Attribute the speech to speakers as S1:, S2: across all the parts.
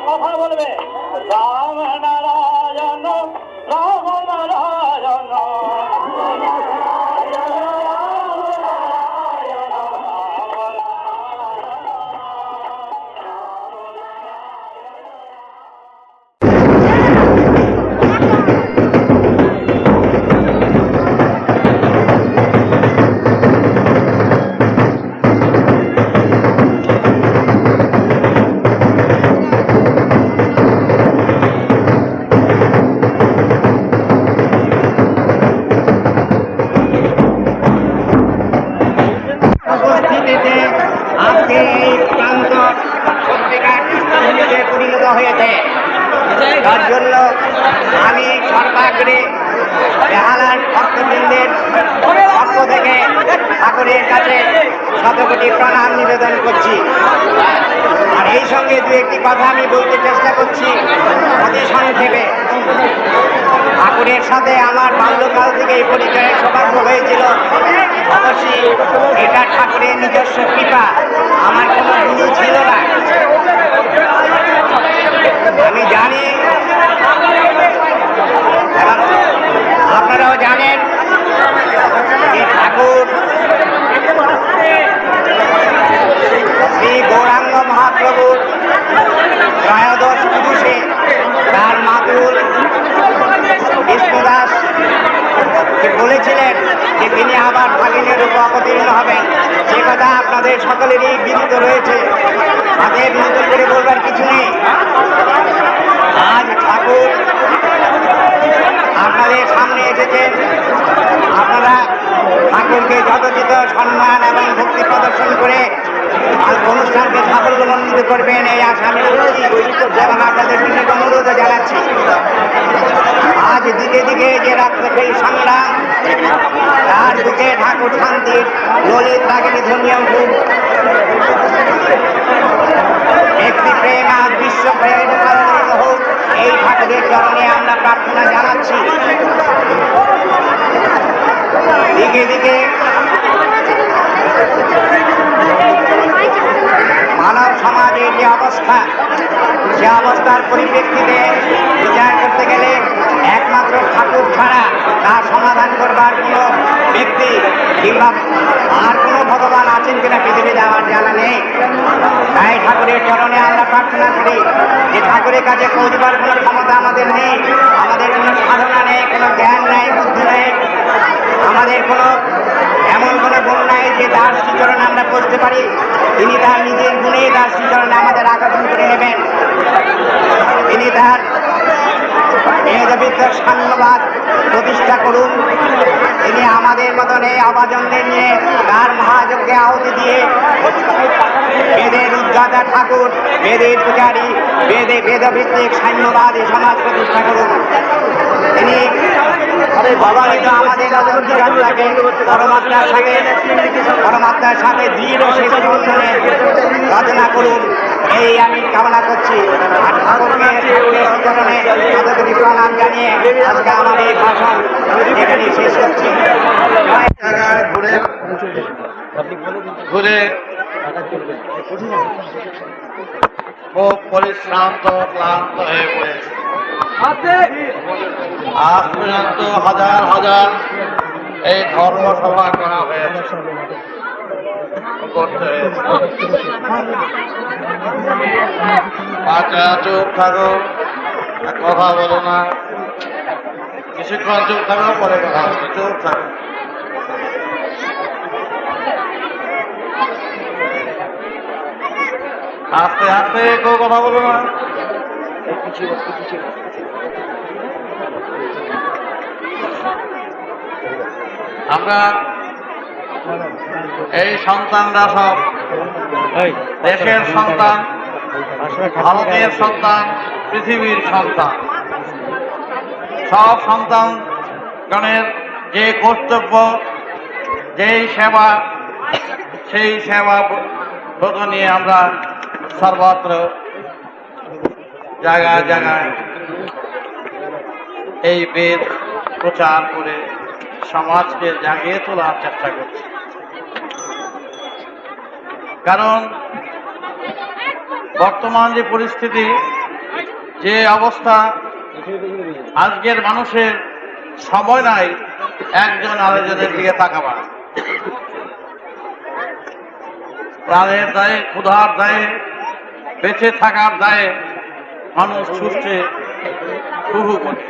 S1: কথা বলবে রাম নারায়ণ রাম নারায়ণ
S2: পরিণত হয়েছে। তার জন্য আমি সর্বাগ্রে বেহালার ভক্তবৃন্দের পক্ষ থেকে ঠাকুরের কাছে শতকোটি প্রণাম নিবেদন করছি। আর এই সঙ্গে দু একটি কথা আমি বলতে চেষ্টা করছি অতি সংক্ষেপে। ঠাকুরের সাথে আমার বাল্যকাল থেকে এই পরিচয়ের সৌভাগ্য হয়েছিল। অবশ্যই এটা ঠাকুরের নিজস্ব কৃপা, আমার কোনো গুরু ছিল না। আমি জানি আপনারাও জানেন যে ঠাকুর শ্রী গৌরাঙ্গ মহাপ্রভুর ত্রয়োদশ পুরুষে তার মাতুল বিষ্ণুদাস বলেছিলেন যে তিনি আবার ভাগিনের রূপে অবতীর্ণ হবেন। সে কথা আপনাদের সকলেরই বিদিত রয়েছে, তাদের নতুন করে বলবার কিছু নেই। আজ ঠাকুর আপনাদের সামনে এসেছেন, আপনারা ঠাকুরকে যথোচিত সম্মান এবং ভক্তি প্রদর্শন করে অনুষ্ঠানকে সাফল্যমণ্ডিত করবেন এই আশা আমি করছি এবং আপনাদের বিশেষ অনুরোধ জানাচ্ছি। আজ দিকে দিকে যে রাত্রে সংগ্রাম, তার বুকে ঠাকুর শান্তির ললিত রাগিনী ধর্মীয় রূপ একটি প্রেম আর বিশ্ব প্রেম হোক, এই ঠাকুরের চরণে আমরা প্রার্থনা জানাচ্ছি। দিকে দিকে মানব সমাজের যে অবস্থা, সে অবস্থার পরিপ্রেক্ষিতে বিচার করতে গেলে একমাত্র ঠাকুর ছাড়া তার সমাধান করবার কোনো ব্যক্তি কিংবা আর কোনো ভগবান আছেন কিনা পৃথিবীতে আমার জানা নেই। তাই ঠাকুরের চরণে আমরা প্রার্থনা করি যে ঠাকুরের কাছে পৌঁছবার কোনো ক্ষমতা আমাদের নেই, আমাদের কোনো সাধনা নেই, কোনো জ্ঞান নেই, বুদ্ধি নেই, আমাদের কোনো এমন কোনো গুণ নাই যে তার শ্রীচরণে আমরা পৌঁছতে পারি। তিনি তার নিজের গুণেই তার শ্রীচরণে আমাদের আকর্ষণ করে নেবেন। তিনি তার মেধাবিদ্যার সাম্যবাদ প্রতিষ্ঠা করুন। তিনি আমাদের মতন এই অভাজনদের নিয়ে তার মহাযজ্ঞে আহুতি দিয়ে বেদের উদ্ধাতা ঠাকুর, বেদের পূজারী, বেদভিত্তিক সাম্যবাদী সমাজ প্রতিষ্ঠা করুন। তিনি ভগবানিত আমাদের যাত্রাকে পরমাত্মার সাথে দৃঢ় সেতু বন্ধনে রচনা করুন, এই আমি কামনা করছি। আর ঠাকুরকে ঠাকুরের চরণে শতকোটি প্রণাম জানিয়ে আজকে আমার এই ভাষণ এখানে শেষ করছি।
S3: ঘুরে খুব পরিশ্রান্ত ক্লান্ত হয়ে পড়েছে। আজ পর্যন্ত হাজার হাজার এই ধর্মসভা করা হয়েছে, করতে হয়েছে। বাচ্চা চুপ থাকো, কথা বলো না, কিছুক্ষণ চুপ থাকো, পরে কথা বলো, চুপ থাকো। আস্তে আস্তে কেউ কথা বলো না। আমরা এই সন্তানরা সব দেশের সন্তান, ভারতের সন্তান, পৃথিবীর সন্তান। সব সন্তানগণের যে কর্তব্য, যেই সেবা, সেই সেবা ব্রত নিয়ে আমরা সর্বত্র জায়গায় জায়গায় এই বেদ প্রচার করে সমাজকে জাগিয়ে তোলার চেষ্টা করছে। কারণ বর্তমান যে পরিস্থিতি, যে অবস্থা, আজকের মানুষের সময় নাই একজন আরেকজনের দিকে তাকাবার। প্রাণের দায়ে, ক্ষুধার দায়ে, বেঁচে থাকার দায়ে মানুষ ছুটছে হুহু করে,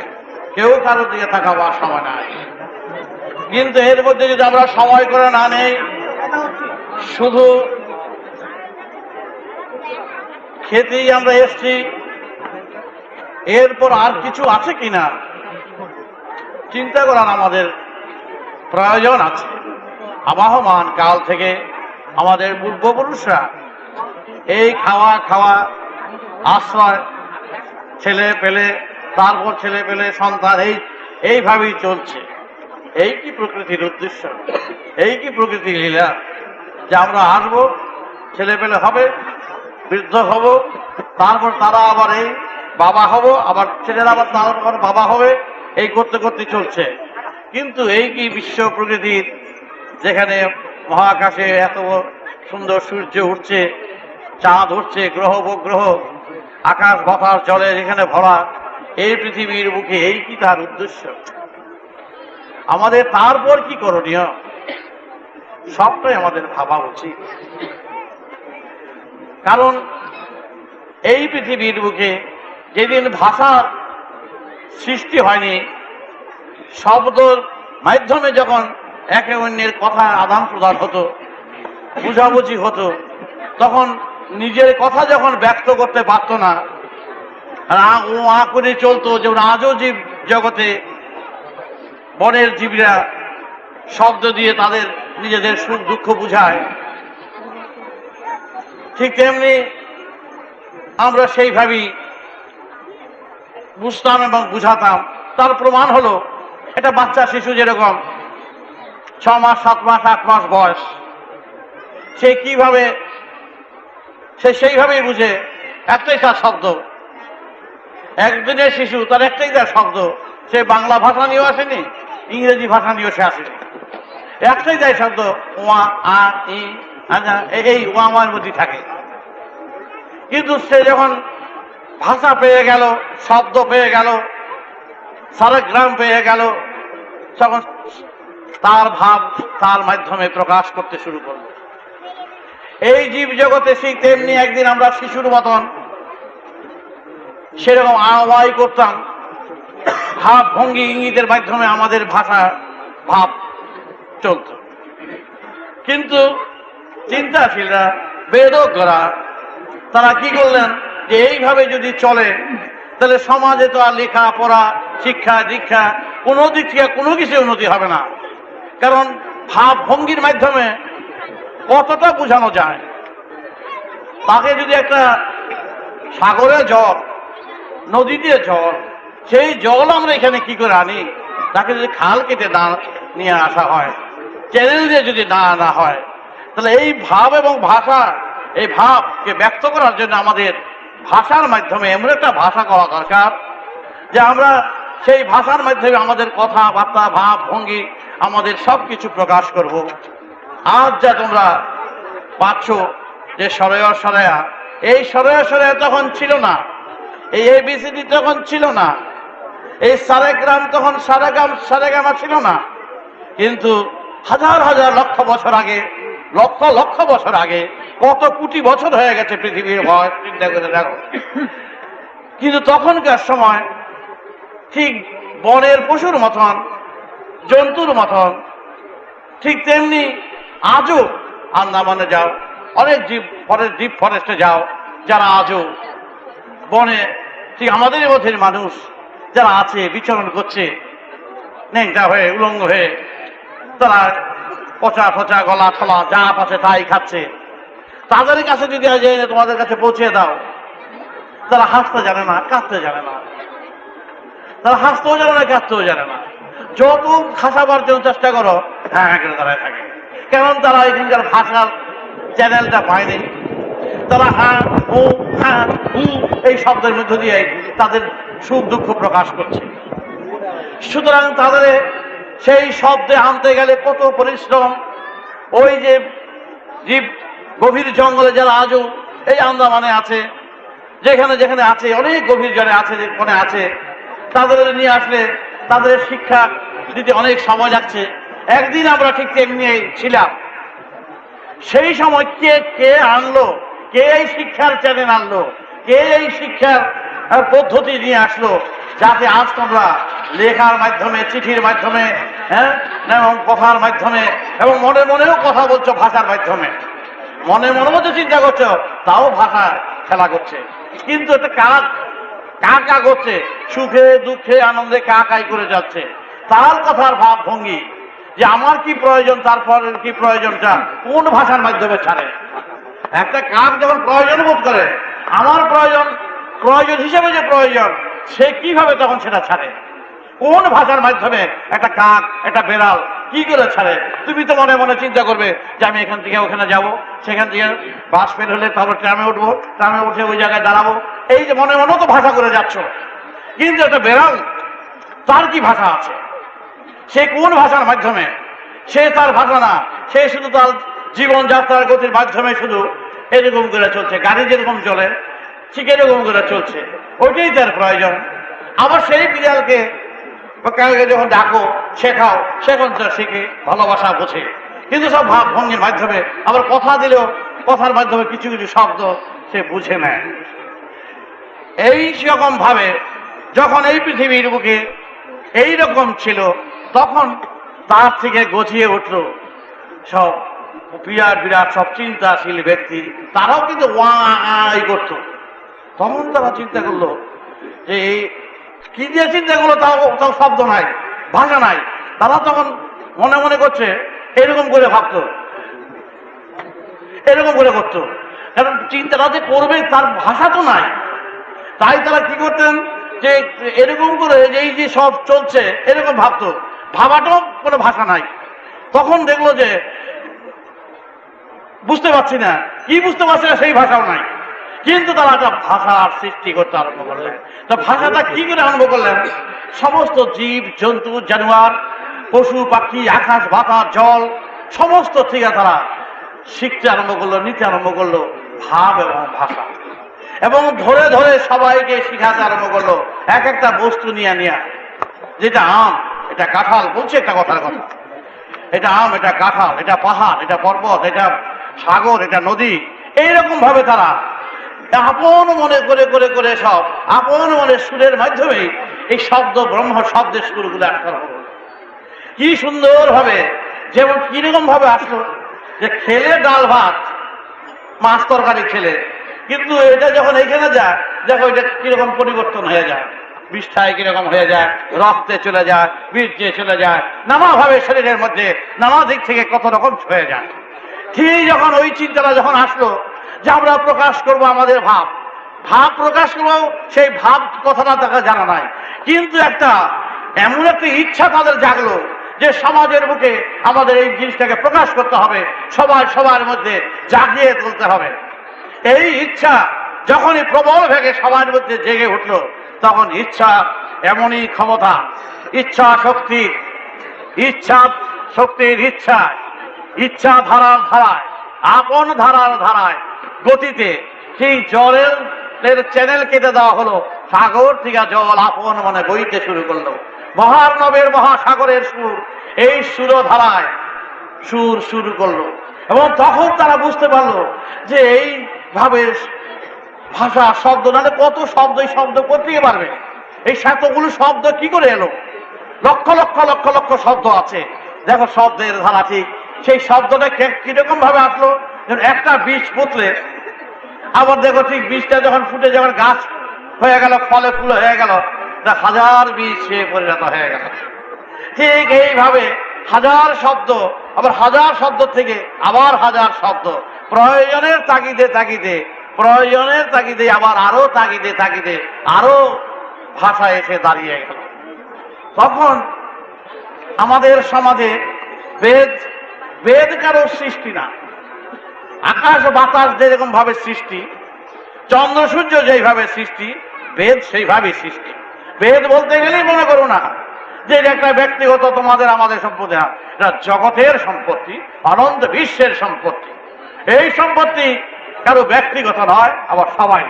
S3: কেউ কারোর দিকে তাকাবার সময় নাই। কিন্তু এর মধ্যে যদি আমরা সময় করে না নেই, শুধু খেতেই আমরা এসছি, এরপর আর কিছু আছে কিনা চিন্তা করার আমাদের প্রয়োজন আছে। আবহমান কাল থেকে আমাদের পূর্বপুরুষরা এই খাওয়া আশ্রয়, ছেলে পেলে, তারপর ছেলে পেলে, সন্তান, এইভাবেই চলছে। এই কি প্রকৃতির উদ্দেশ্য? এই কি প্রকৃতির লীলা যে আমরা আসবো, ছেলে পেলে হবে, বৃদ্ধ হব, তারপর তারা আবার এই বাবা হব, আবার ছেলেরা আবার তারপর বাবা হবে, এই করতে করতে চলছে। কিন্তু এই কি বিশ্ব প্রকৃতির, যেখানে মহাকাশে এত সুন্দর সূর্য উঠছে, চাঁদ উঠছে, গ্রহ উপগ্রহ, আকাশ বাতাস জলে যেখানে ভরা এই পৃথিবীর বুকে, এই কি তার উদ্দেশ্য? আমাদের তারপর কি করণীয়? সবটাই আমাদের ভাবা উচিত। কারণ এই পৃথিবীর বুকে যেদিন ভাষার সৃষ্টি হয়নি, শব্দের মাধ্যমে যখন একে অন্যের কথা আদান প্রদান হতো, বুঝাবুঝি হতো, তখন নিজের কথা যখন ব্যক্ত করতে পারত না, ও আ করে চলতো, যেমন আজও জীব জগতে বনের জীবরা শব্দ দিয়ে তাদের নিজেদের সুখ দুঃখ বুঝায়, ঠিক তেমনি আমরা সেইভাবেই বুঝতাম এবং বুঝাতাম। তার প্রমাণ হলো এটা বাচ্চা শিশু যেরকম 6 মাস 7 মাস 8 মাস বয়স, সে কিভাবে, সে সেইভাবেই বুঝে। একটাই তার শব্দ, একদিনের শিশু, তার একটাই তার শব্দ। সে বাংলা ভাষা নিয়েও আসেনি, ইংরেজি ভাষা নিয়েও সে আসেনি, একটাই তাই শব্দ, ওয়া আ ই আজা, এই ওয়া আমার মধ্যে থাকে। কিন্তু সে যখন ভাষা পেয়ে গেল, শব্দ পেয়ে গেল, সারেগ্রাম পেয়ে গেল, তখন তার ভাব তার মাধ্যমে প্রকাশ করতে শুরু করল। এই জীব জগতে ঠিক তেমনি একদিন আমরা শিশুর মতন সেরকম আওয়াই করতাম, ভাব ভঙ্গি ইঙ্গিতের মাধ্যমে আমাদের ভাষা ভাব চলত। কিন্তু চিন্তাশীলরা, বেদজ্ঞরা, তারা কি করলেন যে এইভাবে যদি চলে তাহলে সমাজে তো আর লেখা পড়া, শিক্ষা দীক্ষা কোনো দিক থেকে কোনো কিছু উন্নতি হবে না। কারণ ভাব ভঙ্গির মাধ্যমে কতটা বোঝানো যায়। তাকে যদি একটা সাগরে জল, নদীতে জল, সেই জল আমরা এখানে কি করে আনি? তাকে যদি খাল কেটে না নিয়ে আসা হয়, চ্যানেল দিয়ে যদি না আনা হয়, তাহলে এই ভাব এবং ভাষা, এই ভাবকে ব্যক্ত করার জন্য আমাদের ভাষার মাধ্যমে এমন একটা ভাষা করা দরকার যে আমরা সেই ভাষার মাধ্যমে আমাদের কথাবার্তা, ভাব ভঙ্গি, আমাদের সব কিছু প্রকাশ করব। আজ যা তোমরা পাচ্ছ যে সরয়া সরয়া, এই সরয়া সরয়া তখন ছিল না, এই এবিসিডি তখন ছিল না, এই সারেগ্রাম তখন সারেগামা ছিল না। কিন্তু হাজার হাজার লক্ষ বছর আগে, লক্ষ লক্ষ বছর আগে, কত কোটি বছর হয়ে গেছে পৃথিবীর বয়স, চিন্তা করে দেখো। কিন্তু তখনকার সময় ঠিক বনের পশুর মতন, জন্তুর মতন, ঠিক তেমনি আজও আন্দামানে যাও, অনেক ডিপ ফরেস্টে যাও, যারা আজও বনে, ঠিক আমাদের মধ্যে মানুষ যারা আছে, বিচরণ করছে ন্যাংটা হয়ে, উলঙ্গ হয়ে, তারা পচা ফচা গলা থলা যা পাচ্ছে তাই খাচ্ছে। তাদের কাছে যদি তোমাদের কাছে পৌঁছে দাও, তারা হাসতে জানে না, কাঁদতে জানে না, তারা হাসতেও জানে না, কাঁদতেও জানে না। যত খাসাবার জন্য চেষ্টা করো, হ্যাঁ করে দাঁড়ায় থাকে। কারণ তারা এখানকার ভাষার চ্যানেলটা পায়নি। তারা হ্যাঁ এই শব্দের মধ্য দিয়ে তাদের সুখ দুঃখ প্রকাশ করছে। সুতরাং তাদের সেই শব্দে আনতে গেলে কত পরিশ্রম। ওই যে জীব গভীর জঙ্গলে যারা আজও এই আন্দামানে আছে, যেখানে যেখানে আছে, অনেক গভীর জলে আছে, যেখানে আছে, তাদের নিয়ে আসলে তাদের শিক্ষা দিতে অনেক সময় লাগছে। একদিন আমরা ঠিক তেমনি ছিলাম, সেই সময় কে আনলো, কে এই শিক্ষার চ্যানেল আনলো, কে এই শিক্ষার পদ্ধতি নিয়ে আসলো, যাতে আজ তোমরা লেখার মাধ্যমে, চিঠির মাধ্যমে, এবং কথার মাধ্যমে, এবং মনে মনেও কথা বলছো ভাষার মাধ্যমে, মনে মনেও যে চিন্তা করছো তাও ভাষা খেলা করছে। কিন্তু এটা কাকা করছে, সুখে দুঃখে আনন্দে কাকাই করে যাচ্ছে। তার কথার ভাব ভঙ্গি যে আমার কি প্রয়োজন, তারপরের কি প্রয়োজনটা কোন ভাষার মাধ্যমে ছাড়ে। একটা কাক যখন প্রয়োজন বোধ করে, আমার প্রয়োজন হিসেবে যে প্রয়োজন, সে কিভাবে তখন সেটা ছাড়ে, কোন ভাষার মাধ্যমে একটা কাক, একটা বেড়াল কি করে ছাড়ে? তুমি তো মনে মনে চিন্তা করবে যে আমি এখান থেকে ওখানে যাব, সেখান থেকে বাস ফেল হলে তারপর ট্রামে উঠবো, ট্রামে উঠে ওই জায়গায় দাঁড়াবো, এই যে মনে মনেও তো ভাষা করে যাচ্ছ। কিন্তু একটা বেড়াল, তার কি ভাষা আছে? সে কোন ভাষার মাধ্যমে? সে তার ভাষা না, সে শুধু তার জীবনযাত্রার গতির মাধ্যমে শুধু এরকম করে চলছে। গাড়ি যেরকম চলে ঠিক এরকম করে চলছে, ওইটাই তার প্রয়োজন। আবার সেই বিড়ালকে যখন ডাকো, শেখাও, সেখন তো শিখে ভালোবাসা বোঝে। কিন্তু সব ভাব ভঙ্গির মাধ্যমে, আবার কথা দিলেও কথার মাধ্যমে কিছু কিছু শব্দ সে বুঝে নেয়। এই রকম ভাবে যখন এই পৃথিবীর বুকে এইরকম ছিল, তখন তার থেকে গছিয়ে উঠল সব বিরাট বিরাট সব চিন্তাশীল ব্যক্তি। তারাও কিন্তু ওয়াই করত। তখন তারা চিন্তা করলো যে কি দিয়ে চিন্তা করলো, তাও শব্দ নাই, ভাষা নাই। তারা তখন মনে মনে করছে, এরকম করে ভাবতো, এরকম করে করতো। কারণ চিন্তাটা যে করবে তার ভাষা তো নাই। তাই তারা কি করতেন, যে এরকম করে এই যে সব চলছে এরকম ভাবতো, ভাবাটাও কোনো ভাষা নাই। তখন দেখলো যে বুঝতে পারছি না, কি বুঝতে পারছি না, সেই ভাষাও নাই। কিন্তু তারা একটা ভাষার সৃষ্টি করতে আরম্ভ করলেন। তা ভাষাটা কি করে আরম্ভ করলেন? সমস্ত জীব জন্তু জানোয়ার, পশু পাখি, আকাশ বাতাস জল, সমস্ত থেকে তারা শিখতে আরম্ভ করলো, নিতে আরম্ভ করলো ভাব এবং ভাষা। এবং ধরে ধরে সবাইকে শিখাতে আরম্ভ করলো এক একটা বস্তু নিয়ে নিয়ে। যেটা আম, এটা কাঁঠাল, বলছে একটা কথার কথা, এটা আম, এটা কাঁঠাল, এটা পাহাড়, এটা পর্বত, এটা সাগর, এটা নদী। এইরকম ভাবে তারা আপন মনে করে করে করে সব আপন মনে সুরের মাধ্যমে এই শব্দ ব্রহ্ম শব্দের সুরগুলো আটকানো হলো। কি সুন্দর ভাবে, যেমন কিরকম ভাবে আসলো যে খেলে ডাল ভাত, মাছ তরকারি খেলে, কিন্তু এটা যখন এইখানে যায়, দেখো এটা কিরকম পরিবর্তন হয়ে যায়, বিষ্ঠায় কিরকম হয়ে যায়, রক্তে চলে যায়, বীর্যে চলে যায়, নানাভাবে শরীরের মধ্যে নানা দিক থেকে কত রকম হয়ে যায়। ঠিক যখন ওই চিন্তাটা যখন আসলো যে আমরা প্রকাশ করব আমাদের ভাব প্রকাশ করবো, সেই ভাব কথাটা তাকে জানা নাই। কিন্তু এমন একটা ইচ্ছা তাদের জাগলো যে সমাজের বুকে আমাদের এই জিনিসটাকে প্রকাশ করতে হবে, সবার মধ্যে জাগিয়ে তুলতে হবে। এই ইচ্ছা যখনই প্রবল ভেগে সবার মধ্যে জেগে উঠলো, তখন ইচ্ছা এমনই ক্ষমতা, ইচ্ছা শক্তির ইচ্ছা ধারার ধারায়, আপন ধারার ধারায় গতিতে সেই জলের চ্যানেল কেটে দেওয়া হলো। সাগর থেকে জল আপন মনে বইতে শুরু করলো। মহার্ণবের মহাসাগরের সুর, এই সুরধারায় সুর শুরু করলো। এবং তখন তারা বুঝতে পারলো যে এইভাবে ভাষা শব্দ, নাহলে কত শব্দ, এই শব্দ করতে পারবে, এই এতগুলো শব্দ কি করে এলো? লক্ষ লক্ষ লক্ষ লক্ষ শব্দ আছে। দেখো শব্দের ধারা ঠিক, সেই শব্দটা কিরকম ভাবে আসলো? একটা বীজ পুতলে, আবার দেখো ঠিক বীজটা যখন ফুটে যখন গাছ হয়ে গেল, ফলে ফুল হয়ে গেল, হাজার বীজ সে পরিণত হয়ে গেল। ঠিক এইভাবে হাজার শব্দ, আবার হাজার শব্দ থেকে আবার হাজার শব্দ, প্রয়োজনের তাগিদে আবার আরো তাগিদে আরো ভাষা এসে দাঁড়িয়ে গেল। তখন আমাদের সমাজে বেদ কারো সৃষ্টি না, আকাশ ও বাতাস যেরকম ভাবে সৃষ্টি, চন্দ্র সূর্য যেইভাবে সৃষ্টি, বেদ সেইভাবে সৃষ্টি। বেদ বলতে গেলেই মনে করো না যে এটা একটা ব্যক্তিগত তোমাদের আমাদের সম্পত্তি, না, এটা জগতের সম্পত্তি, অনন্ত বিশ্বের সম্পত্তি। এই সম্পত্তি কারো ব্যক্তিগত নয়, আবার সবাই।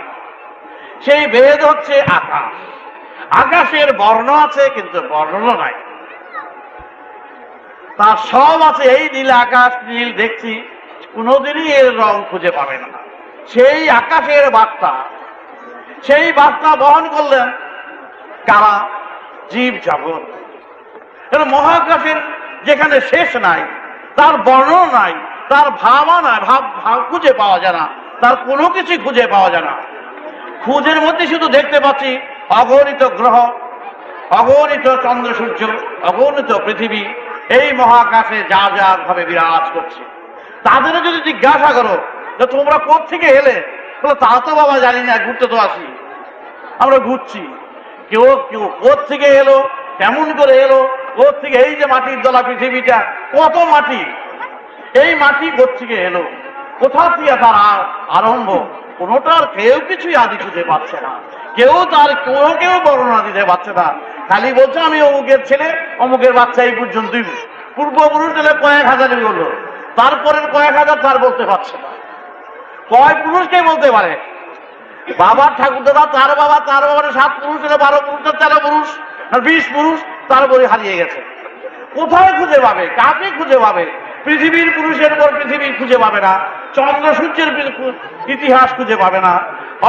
S3: সেই বেদ হচ্ছে আকাশ। আকাশের বর্ণ আছে কিন্তু বর্ণ নাই, তার সব আছে। এই নীল আকাশ, নীল দেখছি, কোনোদিনই এর রং খুঁজে পাবে না। সেই আকাশের বার্তা, সেই বার্তা বহন করলেন কারা? জীব জগৎ। মহাকাশের যেখানে শেষ নাই, তার বর্ণনা নাই, তার ভাবা নাই, ভাব খুঁজে পাওয়া যায় না, তার কোনো কিছু খুঁজে পাওয়া যায় না। খুঁজের মধ্যে শুধু দেখতে পাচ্ছি অগণিত গ্রহ, অগণিত চন্দ্র সূর্য, অগণিত পৃথিবী এই মহাকাশে যা যা ভাবে বিরাজ করছে। তাদেরও যদি জিজ্ঞাসা করো যে তোমরা কোত্থেকে এলে, বলে তা তো বাবা জানি না, ঘুরতে তো আসি, আমরা ঘুরছি। কেউ কেউ কোত্থেকে এলো, কেমন করে এলো, কোত্থেকে, এই যে মাটির দলা পৃথিবীটা, কত মাটি, এই মাটি কোত্থেকে এলো, কোথা থেকে তার আরম্ভ, কোনোটার কেউ কিছুই আদি খুঁজে পাচ্ছে না। কেউ তার কেউ বর্ণনা দিতে পারছে না। খালি বলছে আমি অমুকের ছেলে, অমুকের বাচ্চা, এই পর্যন্তই। পূর্বপুরুষ দিলে কয়েক হাজারই বললো, তারপরের কয়েক হাজার তার বলতে পারছে না। কয় পুরুষকে বলতে পারে? বাবার ঠাকুরদাদা, তার বাবার 7 পুরুষ, 12 পুরুষ, 13 পুরুষ, 20 পুরুষ, তারপরে হারিয়ে গেছে। কোথায় খুঁজে পাবে? কাকে খুঁজে পাবে? পৃথিবীর পুরুষের পর পৃথিবী খুঁজে পাবে না, চন্দ্র সূর্যের ইতিহাস খুঁজে পাবে না।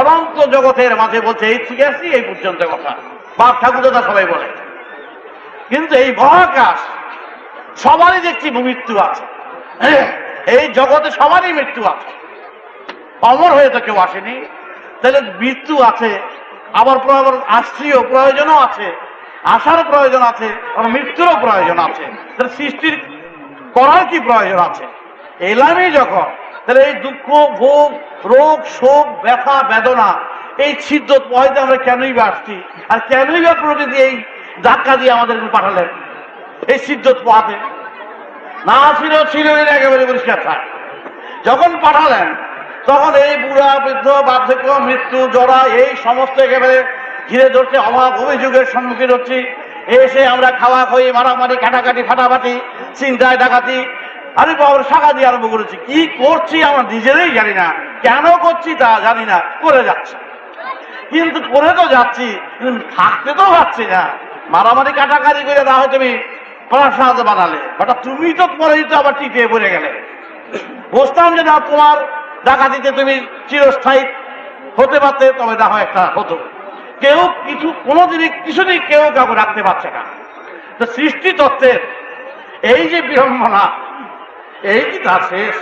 S3: অনন্ত জগতের মাঝে বলছে এই থেকে আসছি, এই পর্যন্ত কথা বাপ ঠাকুরদাদা সবাই বলে। কিন্তু এই মহাকাশ সবারই দেখছি মৃত্যু আছে, এই জগতে সবারই মৃত্যু আছে। অমর হয়ে তো কেউ আসেনি, তাহলে মৃত্যু আছে, আবার আসছিও, প্রয়োজনও আছে, আসার প্রয়োজন আছে, আবার মৃত্যুরও প্রয়োজন আছে। তাহলে সৃষ্টির করার কি প্রয়োজন আছে? এলামই যখন, তাহলে এই দুঃখ, ভোগ, রোগ, শোক, ব্যথা, বেদনা, এই ছিদ্র পয়দা আমরা কেনই বা আসছি, আর কেনই বা প্রকৃতি এই ধাক্কা দিয়ে আমাদের পাঠালেন এই ছিদ্র পোহাতে? না ছিল এর একেবারে পরিষ্কার থাক। যখন পাঠালেন তখন এই বুড়া, বৃদ্ধ, বার্ধক্য, মৃত্যু, জরা, এই সমস্ত একেবারে ঘিরে ধরছে, অভাব অভিযোগের সম্মুখীন হচ্ছি। এসে আমরা খাওয়া খই, মারামারি, কাটাকাটি, ফাটাফাটি, চিন্তায় ডাকাতি, আরে বাবার শাখা দিয়ে আরম্ভ করেছি। কি করছি আমরা নিজেরাই জানি না, কেন করছি তা জানি না, করে যাচ্ছি। কিন্তু করে তো যাচ্ছি, থাকতে তো পারছি না। মারামারি কাটাকাটি করে না হয় তুমি প্রাসাদ বানালে, বাট তুমি তো পরেই তো আবার টিটিয়ে পড়ে গেলে। বুঝতাম যে না, তোমার ডাকাতিতে তুমি চিরস্থায়ী হতে পারতে, তবে না হয় একটা হতো। কেউ কিছু কোনোদিনই কিছুদিন কেউ কাউকে রাখতে পারছে না। তো সৃষ্টি তত্ত্বের এই যে বিড়ম্বনা, এই কি তার শেষ?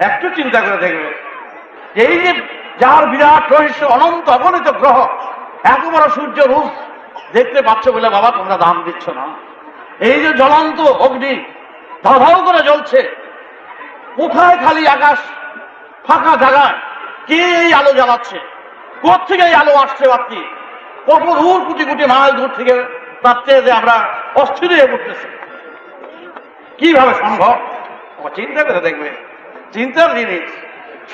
S3: একটু চিন্তা করে দেখবে, এই যে যার বিরাট রহস্য, অনন্ত অগণিত গ্রহ, এত বড় সূর্য রূপ দেখতে পাচ্ছ বলে বাবা তোমরা দাম দিচ্ছ না। এই যে জ্বলন্ত অগ্নি ধাও করে জ্বলছে, কোথায় খালি আকাশ, ফাঁকা জায়গায় কে এই আলো জ্বালাচ্ছে? কোথেকে এই আলো আসছে? বাকি কত দূর, কোটি কোটি মাইল দূর থেকে তার চেয়ে যে আমরা অস্থির হয়ে পড়তেছি, কিভাবে সম্ভব? চিন্তা করে দেখবে, চিন্তার জিনিস।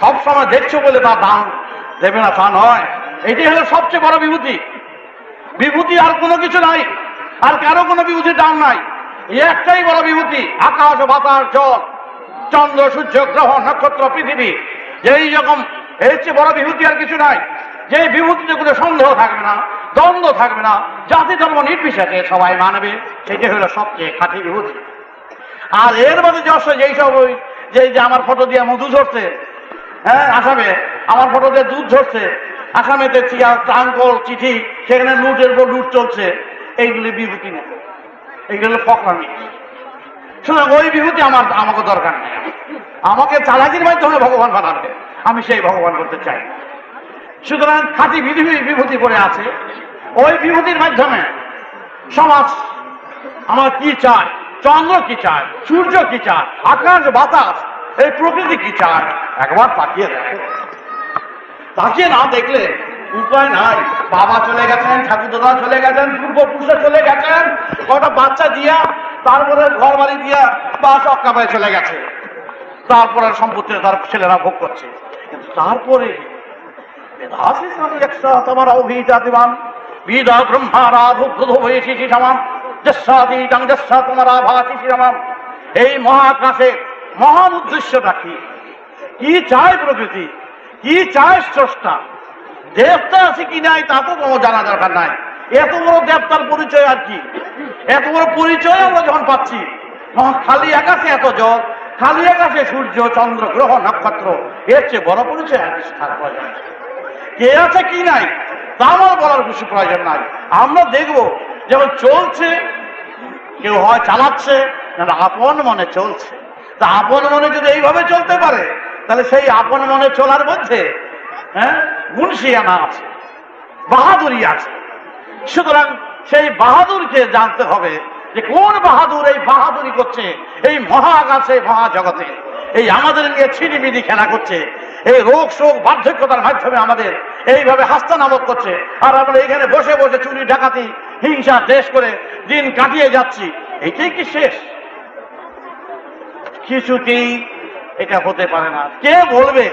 S3: সব সময় দেখছো বলে তার দাম দেবে না তা নয়। এটাই হলো সবচেয়ে বড় বিভূতি। বিভূতি আর কোনো কিছু নাই, আর কারো কোনো বিভূতির দাম নাই। এই একটাই বড় বিভূতি, আকাশ, বাতাস, জল, চন্দ্র, সূর্য, গ্রহ, নক্ষত্র, পৃথিবী। যেই রকম এর চেয়ে বড় বিভূতি আর কিছু নাই। যে বিভূতিতে কোনো সন্দেহ থাকবে না, দ্বন্দ্ব থাকবে না, জাতি ধর্ম নির্বিশেষে সবাই মানবে, সেটাই হলো সবচেয়ে খাঁটি বিভূতি। আর এর মধ্যে যেই সব ওই যে আমার ফটো দিয়ে মধু ঝরছে, হ্যাঁ আসামে আমার ফটো দিয়ে দুধ ঝরছে, আসামেতে ট্রাঙ্কল চিঠি, সেখানে লুটের পর লুট চলছে, এইগুলি বিভূতি না, এইগুলো ফকরামি। সুতরাং ওই বিভূতি আমাকে দরকার নেই। আমাকে চালাকির মাধ্যমে ভগবান বানাবে, আমি সেই ভগবান করতে চাই। সুতরাং খাঁটি বিভূতি পড়ে আছে, ওই বিভূতির মাধ্যমে সমাজ আমার কি চায়, চন্দ্র কি চায়, সূর্য কি চায়, আকাশ বাতাস, এই প্রকৃতি কি চায়, একবার তাকিয়ে দেখো। তাকিয়ে না দেখলে উপায় নাই। বাবা চলে গেছেন, ঠাকুরদাদা চলে গেছেন, পূর্বপুরুষরা চলে গেছেন, কটা বাচ্চা দিয়া, তারপরে ঘর বাড়ি দিয়া বা চক্কা পায়ে চলে গেছে। তারপরে সম্পত্তি তার ছেলেরা ভোগ করছে। কিন্তু তারপরে তোমার অভিজাতিবান বিদা ব্রহ্মারাধুদ্ধ হয়েছি সমান যস্যাতীতং যস্যা তোমার আভাসি সমান। এই মহাকাশে মহান উদ্দেশ্যটা কি চায় প্রকৃতি, কি চায় স্রষ্টা? দেবতা আছে কি নাই তা তো কোনো জানা দরকার নাই। এত বড় দেবতার পরিচয় আর কি? এত বড় পরিচয় আমরা যখন পাচ্ছি, খালি আকাশে এত জল, খালি আকাশে সূর্য চন্দ্র গ্রহ নক্ষত্র, এর চেয়ে বড় পরিচয় আর কিছু থাকার প্রয়োজন নাই। কে আছে কি নাই তা আমার বলার কিছু প্রয়োজন নাই। আমরা দেখব যেমন চলছে, কেউ হয় চালাচ্ছে, আপন মনে চলছে। তা আপন মনে যদি এইভাবে চলতে পারে, তাহলে সেই আপন মনে চলার মধ্যে মুন্সিয়ানা আছে, বাহাদুরি আছে। সুতরাং সেই বাহাদুরকে জানতে হবে যে কোন বাহাদুর এই বাহাদুরি করছে এই মহাকাশে মহাজগতে, এই আমাদের নিয়ে ছিনিমিনি খেলা করছে, এই রোগ শোক বার্ধক্যতার মাধ্যমে আমাদের এইভাবে হাস্তানাবদ করছে, আর আমরা এখানে বসে বসে চুরি ডাকাতি হিংসা দেশ করে দিন কাটিয়ে যাচ্ছি। এটাই কি শেষ? কিছুতেই এটা হতে পারে না। কে বলবে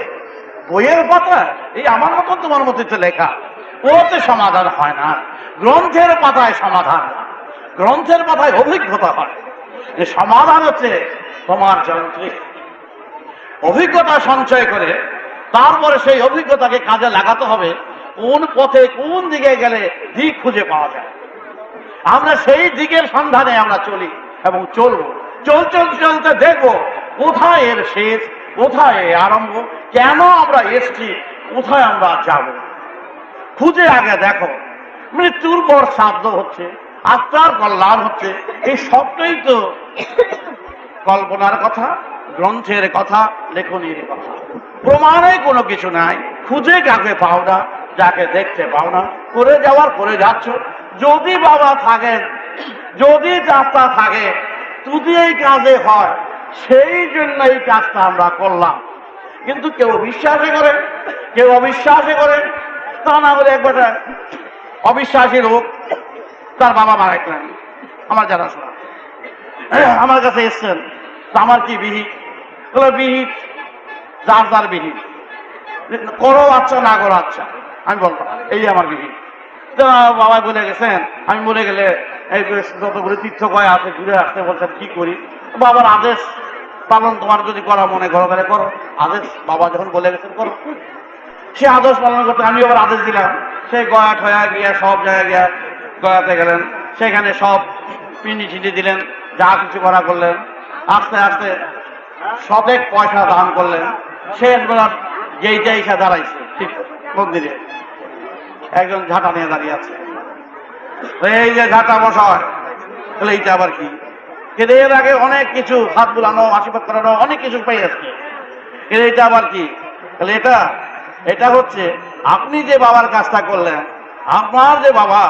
S3: বইয়ের পাতা এই আমার মতো তোমার মতো তো লেখা, ওতে সমাধান হয় না। গ্রন্থের পাতায় সমাধান, গ্রন্থের পাতায় অভিজ্ঞতা হয়। সমাধান হচ্ছে তোমার যন্ত্রে অভিজ্ঞতা সঞ্চয় করে তারপরে সেই অভিজ্ঞতাকে কাজে লাগাতে হবে। কোন পথে কোন দিকে গেলে দিক খুঁজে পাওয়া যায়, আমরা সেই দিকের সন্ধানে আমরা চলি এবং চলবো। চলতে দেখবো কোথায় এর শেষ, কোথায় এর আরম্ভ, কেন আমরা এসছি, কোথায় আমরা যাব। খুঁজে আগে দেখো। মৃত্যুর পর শ্রাদ্ধ হচ্ছে, আত্মার কল্যাণ হচ্ছে, এই সবটাই তো কল্পনার কথা, গ্রন্থের কথা, লেখনীর কথা। প্রমাণে কোনো কিছু নাই, খুঁজে কাকে পাও না, যাকে দেখতে পাও না, করে যাওয়ার করে যাচ্ছ। যদি বাবা থাকেন, যদি যাত্রা থাকে, যদি এই কাজে হয়, সেই জন্য এই কাজটা আমরা করলাম। কিন্তু কেউ বিশ্বাসে করে, কেউ অবিশ্বাসে করে। তা না বলে একবার অবিশ্বাসী লোক, তার বাবা মারা গেলেন, আমার জানাশোনা, আমার কাছে এসছেন, আমার কি বিহিত? বিহিত যার যার বিহিত, করো আচ্ছা না করো আচ্ছা, আমি বলবো এই আমার বিহিত। বাবা বলে গেছেন আমি মরে গেলে এই যতগুলো তীর্থকয় আছে ঘুরে আসতে বলছেন, কি করি? বাবার আদেশ পালন তোমার যদি করা মনে করো তাহলে করো। আদেশ বাবা যখন বলে গেছেন করো, সে আদেশ পালন করতে আমি আবার আদেশ দিলাম। সে গয়া ঠয়া গিয়া সব জায়গায় গিয়া গয়াতে গেলেন, সেখানে সব পিনি ছিটি দিলেন, যা কিছু করা করলেন। আস্তে আস্তে শতেক পয়সা দান করলেন। শেষ বেলার যেইটা ইসা দাঁড়াইছে ঠিক মন্দিরে একজন ঝাঁটা নিয়ে দাঁড়িয়ে আছে। এই যে ঝাঁটা বসায়, তাহলে এইটা আবার কি? কিন্তু এর আগে অনেক কিছু হাত বুলানো, আশীর্বাদ করানো, অনেক কিছু পেয়ে আসছে। কিন্তু এটা আবার কি? তাহলে এটা হচ্ছে আপনি যে বাবার কাজটা করলেন, আপনার যে বাবা,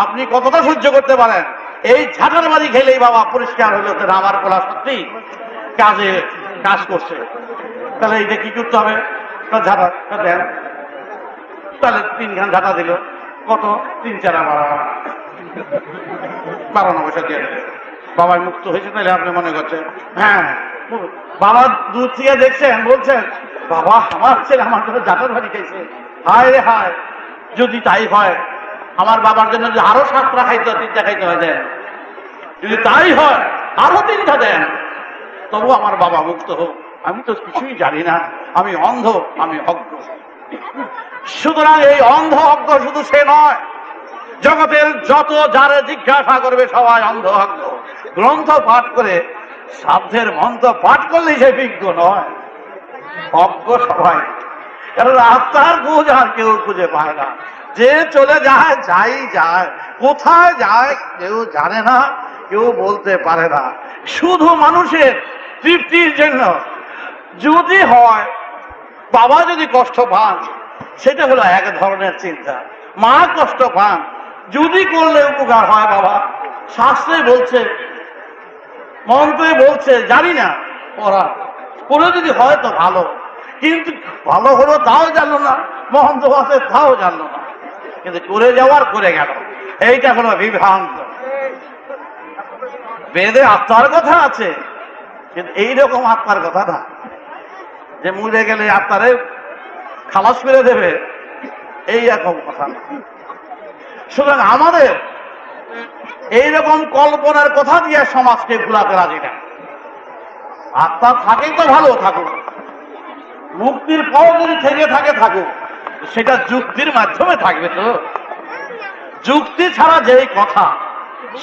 S3: আপনি কতটা সহ্য করতে পারেন? এই ঝাঁটার বাড়ি খেলেই বাবা পরিষ্কার হইল, আমার বলা সত্যি কাজ করছে। তাহলে এইটা কি করতে হবে? ঝাঁটা দেন। তাহলে 3খান ঝাঁটা দিল, কত? 3-4 12 পয়সা দিয়ে বাবার মুক্ত হয়েছে। তাহলে আপনি মনে করছেন হ্যাঁ, বাবা দূর থেকে দেখছেন, বলছেন বাবা আমার ছেলে আমার জন্য ঝাঁটার বাড়ি খাইছে। হায় রে হায়, যদি তাই হয় আমার বাবার জন্য যদি আরো 7টা খাইতে, 3টা খাইতে হয় দেন। যদি তাই হয় আরো 3টা দেন, তবু আমার বাবা মুক্ত হোক। আমি তো কিছুই জানি না, আমি অন্ধ, আমি অজ্ঞ। সুতরাং এই অন্ধ অজ্ঞ শুধু সে নয়, জগতের যত যারে জিজ্ঞাসা করবে সবাই অন্ধ অজ্ঞ। গ্রন্থ পাঠ করে শ্রাদ্ধের মন্ত্র পাঠ করলেই সে বিজ্ঞ নয়, অজ্ঞ সবাই। কারণ আত্মার খোঁজ আর কেউ খুঁজে পায় না। যে চলে যায় যায়, কোথায় যায় কেউ জানে না, কেউ বলতে পারে না। শুধু মানুষের তৃপ্তির জন্য যদি হয়, বাবা যদি কষ্ট পান, সেটা হলো এক ধরনের চিন্তা। মা কষ্ট পান, যদি করলে উপকার হয় বাবা, শাস্ত্রে বলছে, মন্ত্রে বলছে, জানি না করে যদি হয় তো ভালো, কিন্তু ভালো হলো তাও জানলো না, মন্ত্র আছে তাও জানলো না, কিন্তু করে যাওয়ার করে গেল। এইটা হলো বিভ্রান্ত। বেদে আত্মার কথা আছে, কিন্তু এইরকম আত্মার কথা না। যে মরে গেলে আপনারে খালাস করে দেবে, এই রকম কথা না। সুতরাং আমাদের এইরকম কল্পনার কথা দিয়ে সমাজকে ভুলাতে রাজি না। আত্মা থাকে তো ভালো থাকুক, মুক্তির পর যদি থেকে থাকে থাকুক, সেটা যুক্তির মাধ্যমে থাকবে। তো যুক্তি ছাড়া যেই কথা,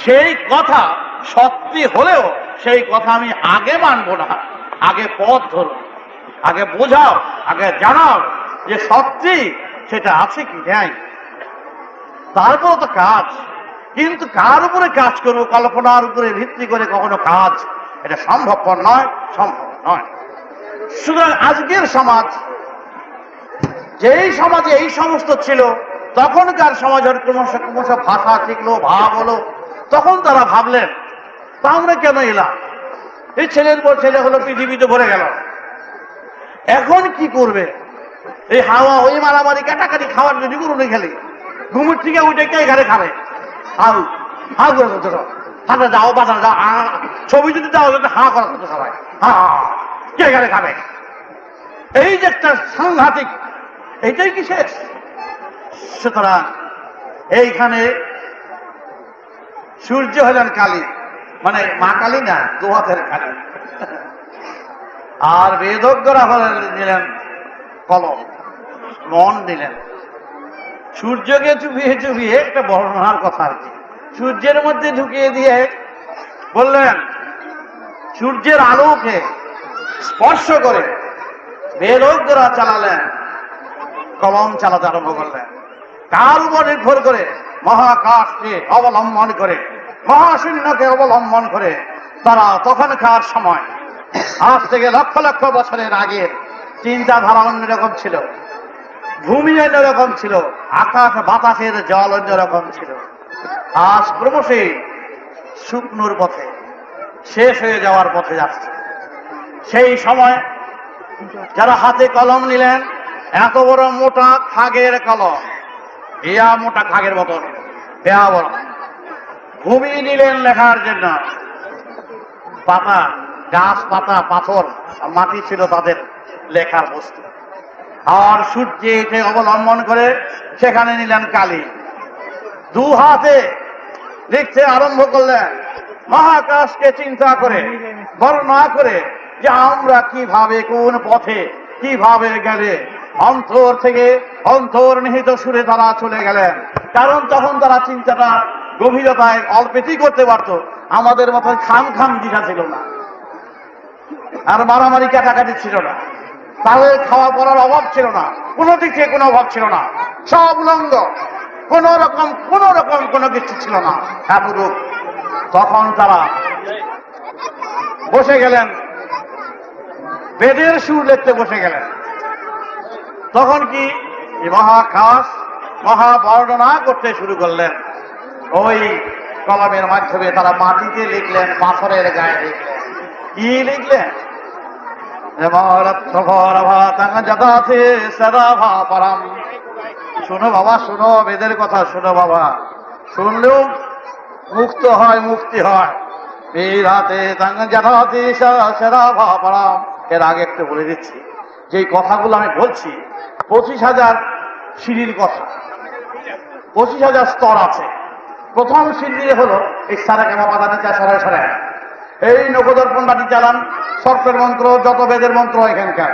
S3: সেই কথা সত্যি হলেও সেই কথা আমি আগে মানবো না, আগে পথ ধরো, আগে বোঝাও, আগে জানাও যে সত্যি সেটা আছে কি নাই, তারপর তো কাজ। কিন্তু কার উপরে কাজ করবো? কল্পনার উপরে ভিত্তি করে কখনো কাজ, এটা সম্ভবপর নয়, সম্ভব নয়। সুতরাং আজকের সমাজ, যেই সমাজে এই সমস্ত ছিল, তখনকার সমাজের ক্রমশ ক্রমশ ভাষা শিখলো, ভাব হলো, তখন তারা ভাবলেন তা আমরা কেন এলাম? এই ছেলের পর ছেলে হলো, পৃথিবীতে ভরে গেল, এখন কি করবে? এই হাওয়া ওই মারামারি কাটাকাটি খাওয়ার যদি করুন খেলে, ঘুমের থেকে ওইটা কে ঘরে খাবে? হাউ হাউ করে হাতে যাও, বাজারে যাও, ছবি যদি যাও হা করা করতো সবাই, হা কে ঘরে খাবে? এই যে একটা সাংঘাতিক, এইটাই কি শেষ? সুতরাং এইখানে সূর্য হলেন কালী, মানে মা কালী না, দোহাতের কালী, আর বেদজ্ঞরা হলেন নিলেন কলম, মন দিলেন। সূর্যকে চুপিয়ে চুপিয়ে একটা বর্ণনার কথা আর কি সূর্যের মধ্যে ঢুকিয়ে দিয়ে বললেন, সূর্যের আলোকে স্পর্শ করে বেদজ্ঞরা চালালেন, কলম চালাতে আরম্ভ করলেন। কার উপর নির্ভর করে? মহাকাশকে অবলম্বন করে, মহাশূন্যকে অবলম্বন করে তারা তখনকার সময়, আজ থেকে লক্ষ লক্ষ বছরের আগের চিন্তাধারা অন্যরকম ছিল, ভূমি অন্যরকম ছিল, আকাশ বাতাসের জল অন্যরকম ছিল। আজ ক্রমশই শুকনোর পথে, শেষ হয়ে যাওয়ার পথে যাচ্ছে। সেই সময় যারা হাতে কলম নিলেন, এত বড় মোটা খাগের কলম, ইয়া মোটা খাগের মতন বেয়া বড়, ভূমি নিলেন লেখার জন্য, পাতা, গাছ পাতা, পাথর, মাটি ছিল তাদের লেখার বস্তু। আর সূর্যকে অবলম্বন করে সেখানে নিলেন কালি, দু হাতে লিখতে আরম্ভ করলেন, মহাকাশকে চিন্তা করে, বর্ণনা করে যে আমরা কিভাবে, কোন পথে, কিভাবে গেলে অন্তর থেকে অন্তর্নিহিত সুরে তারা চলে গেলেন। কারণ তখন তারা চিন্তাটা গভীরতায় অল্পেতেই করতে পারত, আমাদের মতো খাম খাম দিশা ছিল না, আর মারামারি কাটাকাটি ছিল না, তাদের খাওয়া পড়ার অভাব ছিল না, কোনো দিকে কোনো অভাব ছিল না, সব উলঙ্গ, কোন রকম কোনো কিছু ছিল না, এতটুক। তখন তারা বসে গেলেন, বেদের সুর লিখতে বসে গেলেন। তখন কি মহাকাশ মহাবর্ণনা করতে শুরু করলেন। ওই কলমের মাধ্যমে তারা মাটিতে লিখলেন, পাথরের গায়ে লিখলেন। কি লিখলেন? শোনো বাবা, শোনো, বেদের কথা শোনো বাবা, শুনলেও মুক্ত হয়, মুক্তি হয়। এর আগে একটু বলে দিচ্ছি, যে কথাগুলো আমি বলছি 25,000 সিঁড়ির কথা, 25,000 স্তর আছে। প্রথম সিঁড়ি হলো এই সারা কেমা পাতানি চা সারা সারা, এই নবদর্পণ বাটি চালান, সর্পের মন্ত্র, যত বেদের মন্ত্র এখানকার।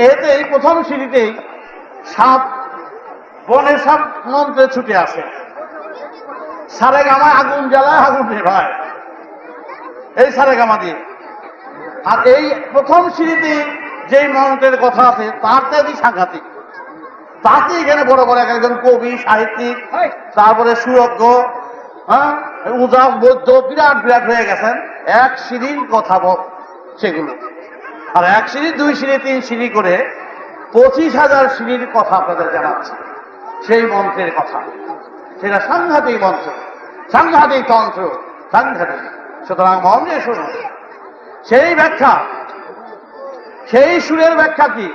S3: এতে এই প্রথম সিঁড়িতেই সাপ, বনে সাপ মন্ত্রে ছুটে আসে, সারে গামা আগুন জ্বালায়, আগুন নেভায়, এই সারে গামা দিয়ে। আর এই প্রথম সিঁড়িতে যেই মন্ত্রের কথা আছে তার তেমনি সাংঘাতিক, তাতে এখানে বড় বড় একজন কবি, সাহিত্যিক, তারপরে সুরজ্ঞ, উদাস, বৌদ্ধ, বিরাট বিরাট হয়ে গেছেন। এক সিঁড়ির কথা সেগুলো, আর এক সিঁড়ি, 2 সিঁড়ি, 3 সিঁড়ি করে 25,000 সিঁড়ির কথা আপনাদের জানাচ্ছে, সেই মন্ত্রের কথা। সেটা সাংঘাতিক মন্ত্র, সাংঘাতিক তন্ত্র, সাংঘাতিক। সুতরাং মন দিয়ে শুনুন সেই ব্যাখ্যা, সেই সুরের ব্যাখ্যা কি?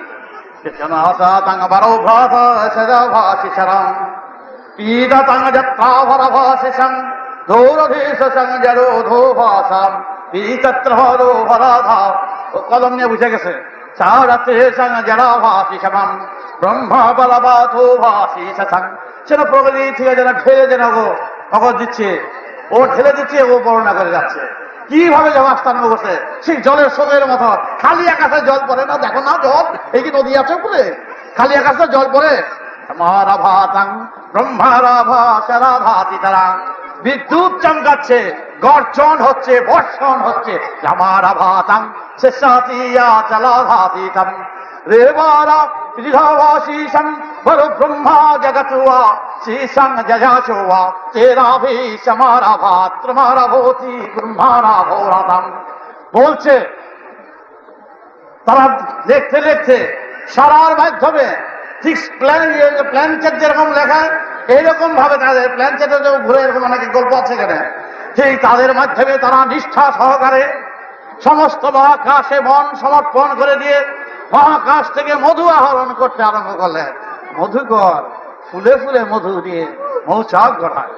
S3: কলম নিয়ে বুঝে গেছে, সারাতে সং জড়া ভাসি সমাম ব্রহ্মা বলবাতো ভাসি সসং। সেটা প্রকৃতি থেকে যারা ঢেলে যেন দিচ্ছে, ও ঢেলে দিচ্ছে, ও বর্ণনা করে যাচ্ছে কিভাবে জবাস্থান করছে। সেই জলের স্রোতের মতো খালি আকাশে জল পড়ে না, দেখো না জল, এই কি নদী আছে উপরে, খালি আকাশে জল পড়ে। মারাভাতাং ব্রহ্মারাভা সারাভাতি তারা, বিদ্যুৎ চমকাচ্ছে, গর্জন হচ্ছে, বর্ষণ হচ্ছে। রামারাভাতাং শেষাতিয়া চলাধাতিতম রেবারা ঋধাবাশীষং বর ব্রহ্মা জগতুয়া শীষং জজাচোয়া তেরাভি সমারাভাত প্রমারাভূতি ব্রহ্মারাভোরাতম। বলছে তারা দেখতে দেখতে সারার মাধ্যমে ঠিক প্ল্যানচেট যেরকম লেখা এইরকম ভাবে তাদের প্ল্যানচেটে ঘুরে এরকম অনেক গল্প আছে এখানে, ঠিক তাদের মাধ্যমে তারা নিষ্ঠা সহকারে সমস্ত মহাকাশে মন সমর্পণ করে দিয়ে মহাকাশ থেকে মধু আহরণ করতে আরম্ভ করলেন। মধুকর ফুলে ফুলে মধু দিয়ে মৌচাক ঘটায়।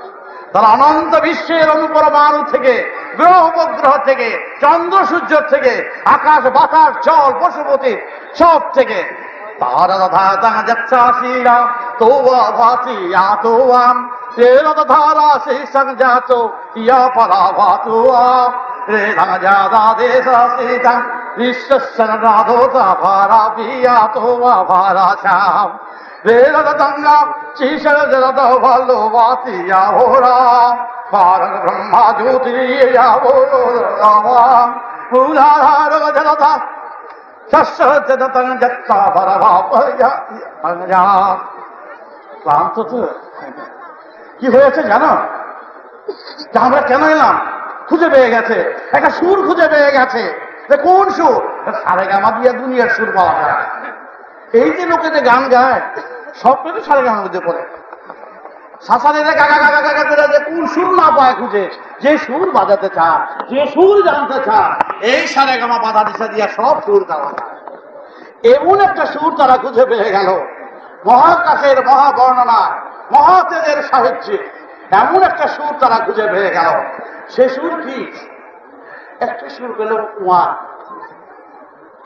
S3: তারা অনন্ত বিশ্বের অনুপরমাণু থেকে, গ্রহ উপগ্রহ থেকে, চন্দ্র সূর্য থেকে, আকাশ বাতাস জল পশুপতি সব থেকে তারা ধারা যাচ্ছাশীরা তো ভাসিয়া তো ধারা সেই সংজাত ইয়া পরা ভাতু রে রাজা দেশাসিতা বিশ্বসনাধোতা ভারা বিয়া তো ভারা শ্যাম রে রতঙ্গা শীষর জরদ ভালো বাসিয়া হোরা ভারত ব্রহ্মা জ্যোতিরিয়া ভোরা মূলাধার জলধা ক্লান্ত তো কি হয়েছে জানো, আমরা কেন এলাম খুঁজে পেয়ে গেছে, একটা সুর খুঁজে পেয়ে গেছে। কোন সুর? সারেগামা দিয়ে দুনিয়ার সুর পাওয়া যায়। এই যে লোকে যে গান গায় সব কিন্তু সারেগামার মধ্যে পড়ে। শাসানিরা গাগা গাগা গাগা করে যে কোন সুর না পায় খুঁজে, যে সুর বাজাতে চায়, যে সুর জানতে চায়, এই সারেগামা বাধা দিশা দিয়া সব সুর গাওয়া যায়। এমন একটা সুর তারা খুঁজে পেয়ে গেল মহাকাশের মহাবর্ণনা, মহাতেজের সাহিত্যে এমন একটা সুর তারা খুঁজে পেয়ে গেল। সে সুর কি? একটা সুর পেল ওয়া।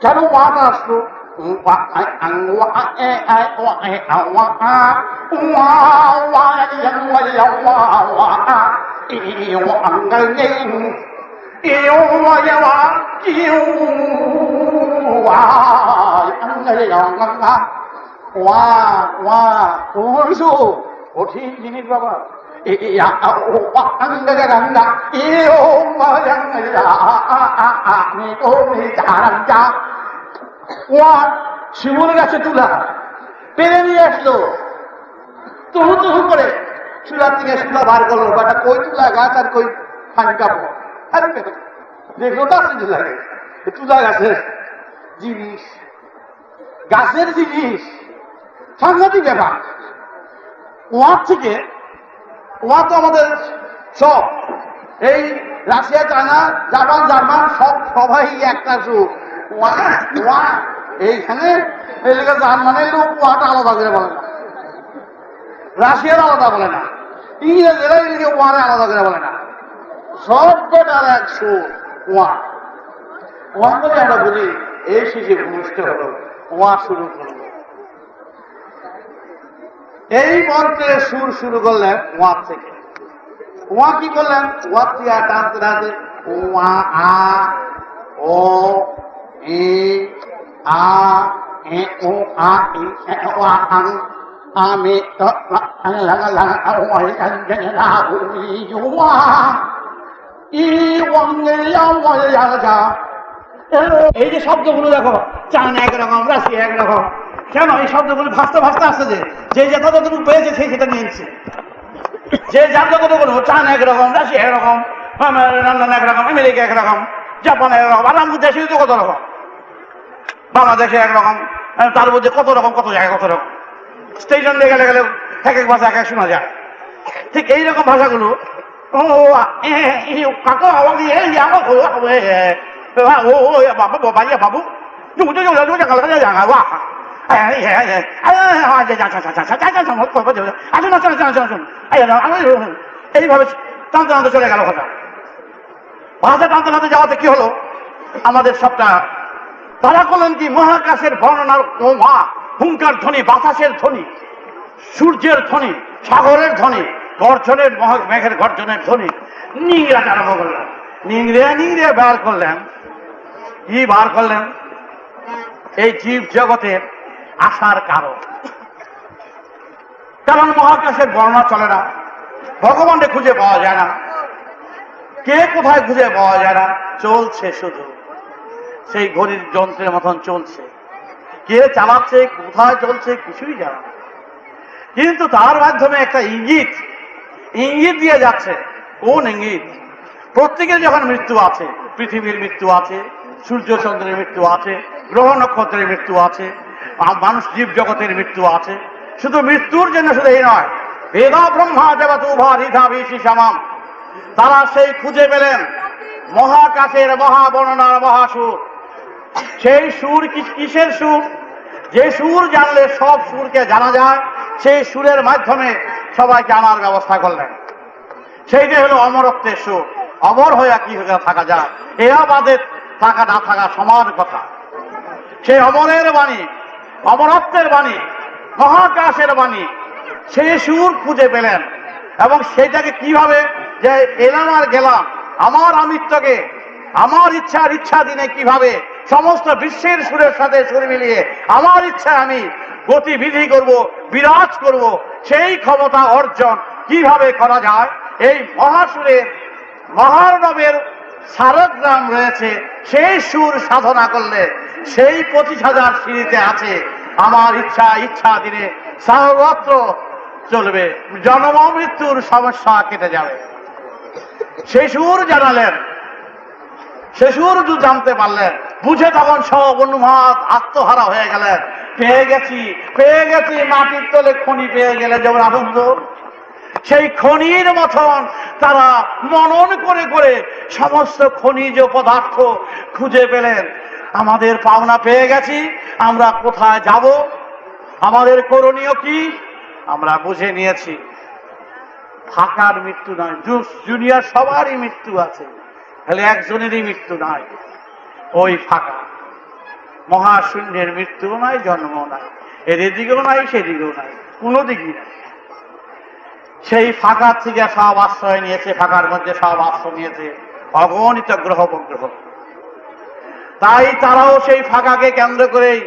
S3: কেন ওয়াটা আসলো? কঠিন জিনিস বাবা। শিমুল গাছে তুলা পেরে নিয়ে আসলো, তুহু তুহু করে চুলার থেকে চুলা বার করলো। বাটা কই তুলা গাছ আর কই পানি কাপড়, দেখলো তো লাগে তুলা গাছের জিনিস, গাছের জিনিস সাংঘাতিক ব্যাপার। ওয়ার থেকে ওয়া তো আমাদের সব এই রাশিয়া, চায়না, জাপান, জার্মান সবাই একটা সুর ওয়া ওয়া। এইখানে জার্মানের লোক ওয়াটা আলাদা করে বলে না, রাশিয়ার আলাদা বলে না, ইংরেজেরা এদিকে ওয়ারে আলাদা করে বলে না, সব কটার এক সুর ওয়া। ওয়া বলে আমরা বুঝি এই শিশু ভূমিষ্ঠ হলো, ওয়া শুরু করলো। এই মন্ত্রে সুর শুরু করলেন ওয়ার থেকে। ওয়া কি করলেন? ওয়ার থেকে টানতে টানতে ওয়া আ ও এ আ এ ও আ ই ও আ আমি তো লাগা লাগা ওয়া না বুঝি ওয়া ই ওয়াং ইয়া ওয়া ইয়া যা। এই যে শব্দগুলো দেখো, চায়না একরকম, রাশিয়া একরকম। কেন এই শব্দগুলো ভাসতে ভাসতে আসছে? যে যতটুকু পেয়েছে সেই সেটা নিয়েছে। যে যার যতটুকু, চায়না একরকম, রাশিয়া একরকম, লন্ডন একরকম, আমেরিকা একরকম, জাপান একরকম, আর আমাদের দেশে তো কত রকম, বাংলাদেশে একরকম, তার মধ্যে কত রকম, কত জায়গায় কত রকম। স্টেশন দিয়ে গেলে গেলে এক এক ভাষা এক এক শোনা যায়। ঠিক এইরকম ভাষাগুলো কাকা বাবু বাবু এইভাবে টানতে টানতে চলে গেল ভাষা। ভাষা টানতে টানতে যাওয়াতে কি হলো, আমাদের সবটা তারা করলেন কি, মহাকাশের বর্ণনার মহা হুঙ্কার ধ্বনি, বাতাসের ধ্বনি, সূর্যের ধ্বনি, সাগরের ধ্বনি, গর্জনের মেঘের গর্জনের ধ্বনি নিংড়াতে আরম্ভ করলেন। নিংড়ে বার করলেন, কি বার করলেন? এই জীব জগতের আসার কারণ। কারণ মহাকাশের বর্ণনা চলে না, ভগবানকে খুঁজে পাওয়া যায় না, কে কোথায় খুঁজে পাওয়া যায় না, চলছে শুধু সেই ঘড়ির যন্ত্রের মতন চলছে। কে চালাচ্ছে, কোথায় চলছে, কিছুই জানা না। কিন্তু তার মাধ্যমে একটা ইঙ্গিত দিয়ে যাচ্ছে। কোন ইঙ্গিত? প্রত্যেকের যখন মৃত্যু আছে, পৃথিবীর মৃত্যু আছে, সূর্য চন্দ্রের মৃত্যু আছে, গ্রহ নক্ষত্রের মৃত্যু আছে, মানুষ জীব জগতের মৃত্যু আছে। শুধু মৃত্যুর জন্য শুধু এই নয়, বেদা ব্রহ্মা জগৎ উভয় ঋধা বিশি সমাম, তারা সেই খুঁজে পেলেন মহাকাশের মহাবর্ণনার মহাসুর। সেই সুর কিসের সুর? যে সুর জানলে সব সুরকে জানা যায়, সেই সুরের মাধ্যমে সবাইকে আনার ব্যবস্থা করলেন। সেইটাই হলো অমরত্বের সুর। অমর হয়ে কি হয়ে থাকা যায়, এ আমাদের থাকা না থাকা সমান কথা। সেই অমরের বাণী, অমরত্বের বাণী, মহাকাশের বাণী, সেই সুর খুঁজে পেলেন। এবং সেইটাকে কিভাবে যে এলাম আর গেলাম, আমার আমিত্বকে, আমার ইচ্ছা দিনে কিভাবে সমস্ত বিশ্বের সুরের সাথে সুর মিলিয়ে আমার ইচ্ছা আমি গতিবিধি করব, বিরাজ করব, সেই ক্ষমতা অর্জন কিভাবে করা যায়, এই মহাসুরের মহার্ণবের সারগ্রাম রয়েছে। সেই সুর সাধনা করলে সেই 25,000 সিঁড়িতে আছে আমার ইচ্ছা দিনে সর্বত্র চলবে, জন্ম মৃত্যুর সমস্যা কেটে যাবে। সেই সুর জানালেন, সে সুর জানতে পারলেন, বুঝে তখন সব অনুমাদ আত্মহারা হয়ে গেলেন। পেয়ে গেছি মাটির তলে খনি পেয়ে গেলে যেমন আনন্দ, সেই খনির মতন তারা মনন করে করে সমস্ত খনিজ পদার্থ খুঁজে পেলেন। আমাদের পাওনা পেয়ে গেছি, আমরা কোথায় যাব, আমাদের করণীয় কি আমরা বুঝে নিয়েছি। ফাঁকার মৃত্যু নয়, জুনিয়র সবারই মৃত্যু আছে, তাহলে একজনেরই মৃত্যু নাই, ওই ফাঁকা মহাশূন্যের মৃত্যু নাই, জন্ম নাই, এর এদিকেও নাই সেদিকেও নাই, কোনো দিকই নাই। সেই ফাঁকা থেকে সব আশ্রয় নিয়েছে, ফাঁকার মধ্যে সব আশ্রয় নিয়েছে অগণিত গ্রহ উপগ্রহ। তাই তারাও সেই ফাঁকাকে কেন্দ্র করেই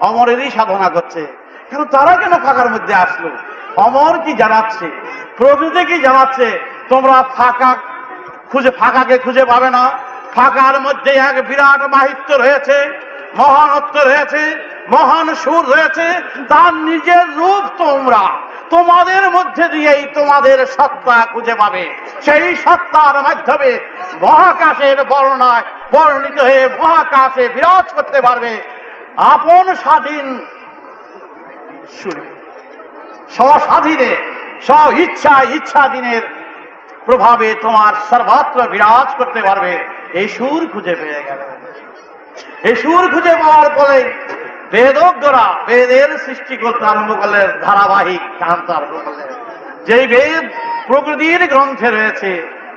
S3: অমরেরই সাধনা করছে। কিন্তু তারা কেন ফাঁকার মধ্যে আসলো? অমর কি জানাচ্ছে, প্রকৃতি কি জানাচ্ছে, তোমরা ফাঁকাকে খুঁজে পাবে না। ফাঁকার মধ্যে এক বিরাট মাহিত্য রয়েছে, মহানত্ব রয়েছে, মহান সুর রয়েছে, তার নিজের রূপ তোমাদের মধ্যে দিয়েই তোমাদের সত্তা খুঁজে পাবে। সেই সত্তার মাধ্যমে মহাকাশের বর্ণনায় বর্ণিত হয়ে মহাকাশে বিরাজ করতে পারবে। আপন স্বাধীন সুরে স্বস্বাধীনে ইচ্ছাধীনের প্রভাবে তোমার সর্বত্র বিরাজ করতে পারবে। এই সুর খুঁজে পেয়ে গেল। এই সুর খুঁজে পাওয়ার পরে বেদজ্ঞরা বেদের সৃষ্টি করতে আরম্ভ করলেন, ধারাবাহিক আনতে আরম্ভ করলেন। যেই বেদ প্রকৃতির গ্রন্থে রয়েছে,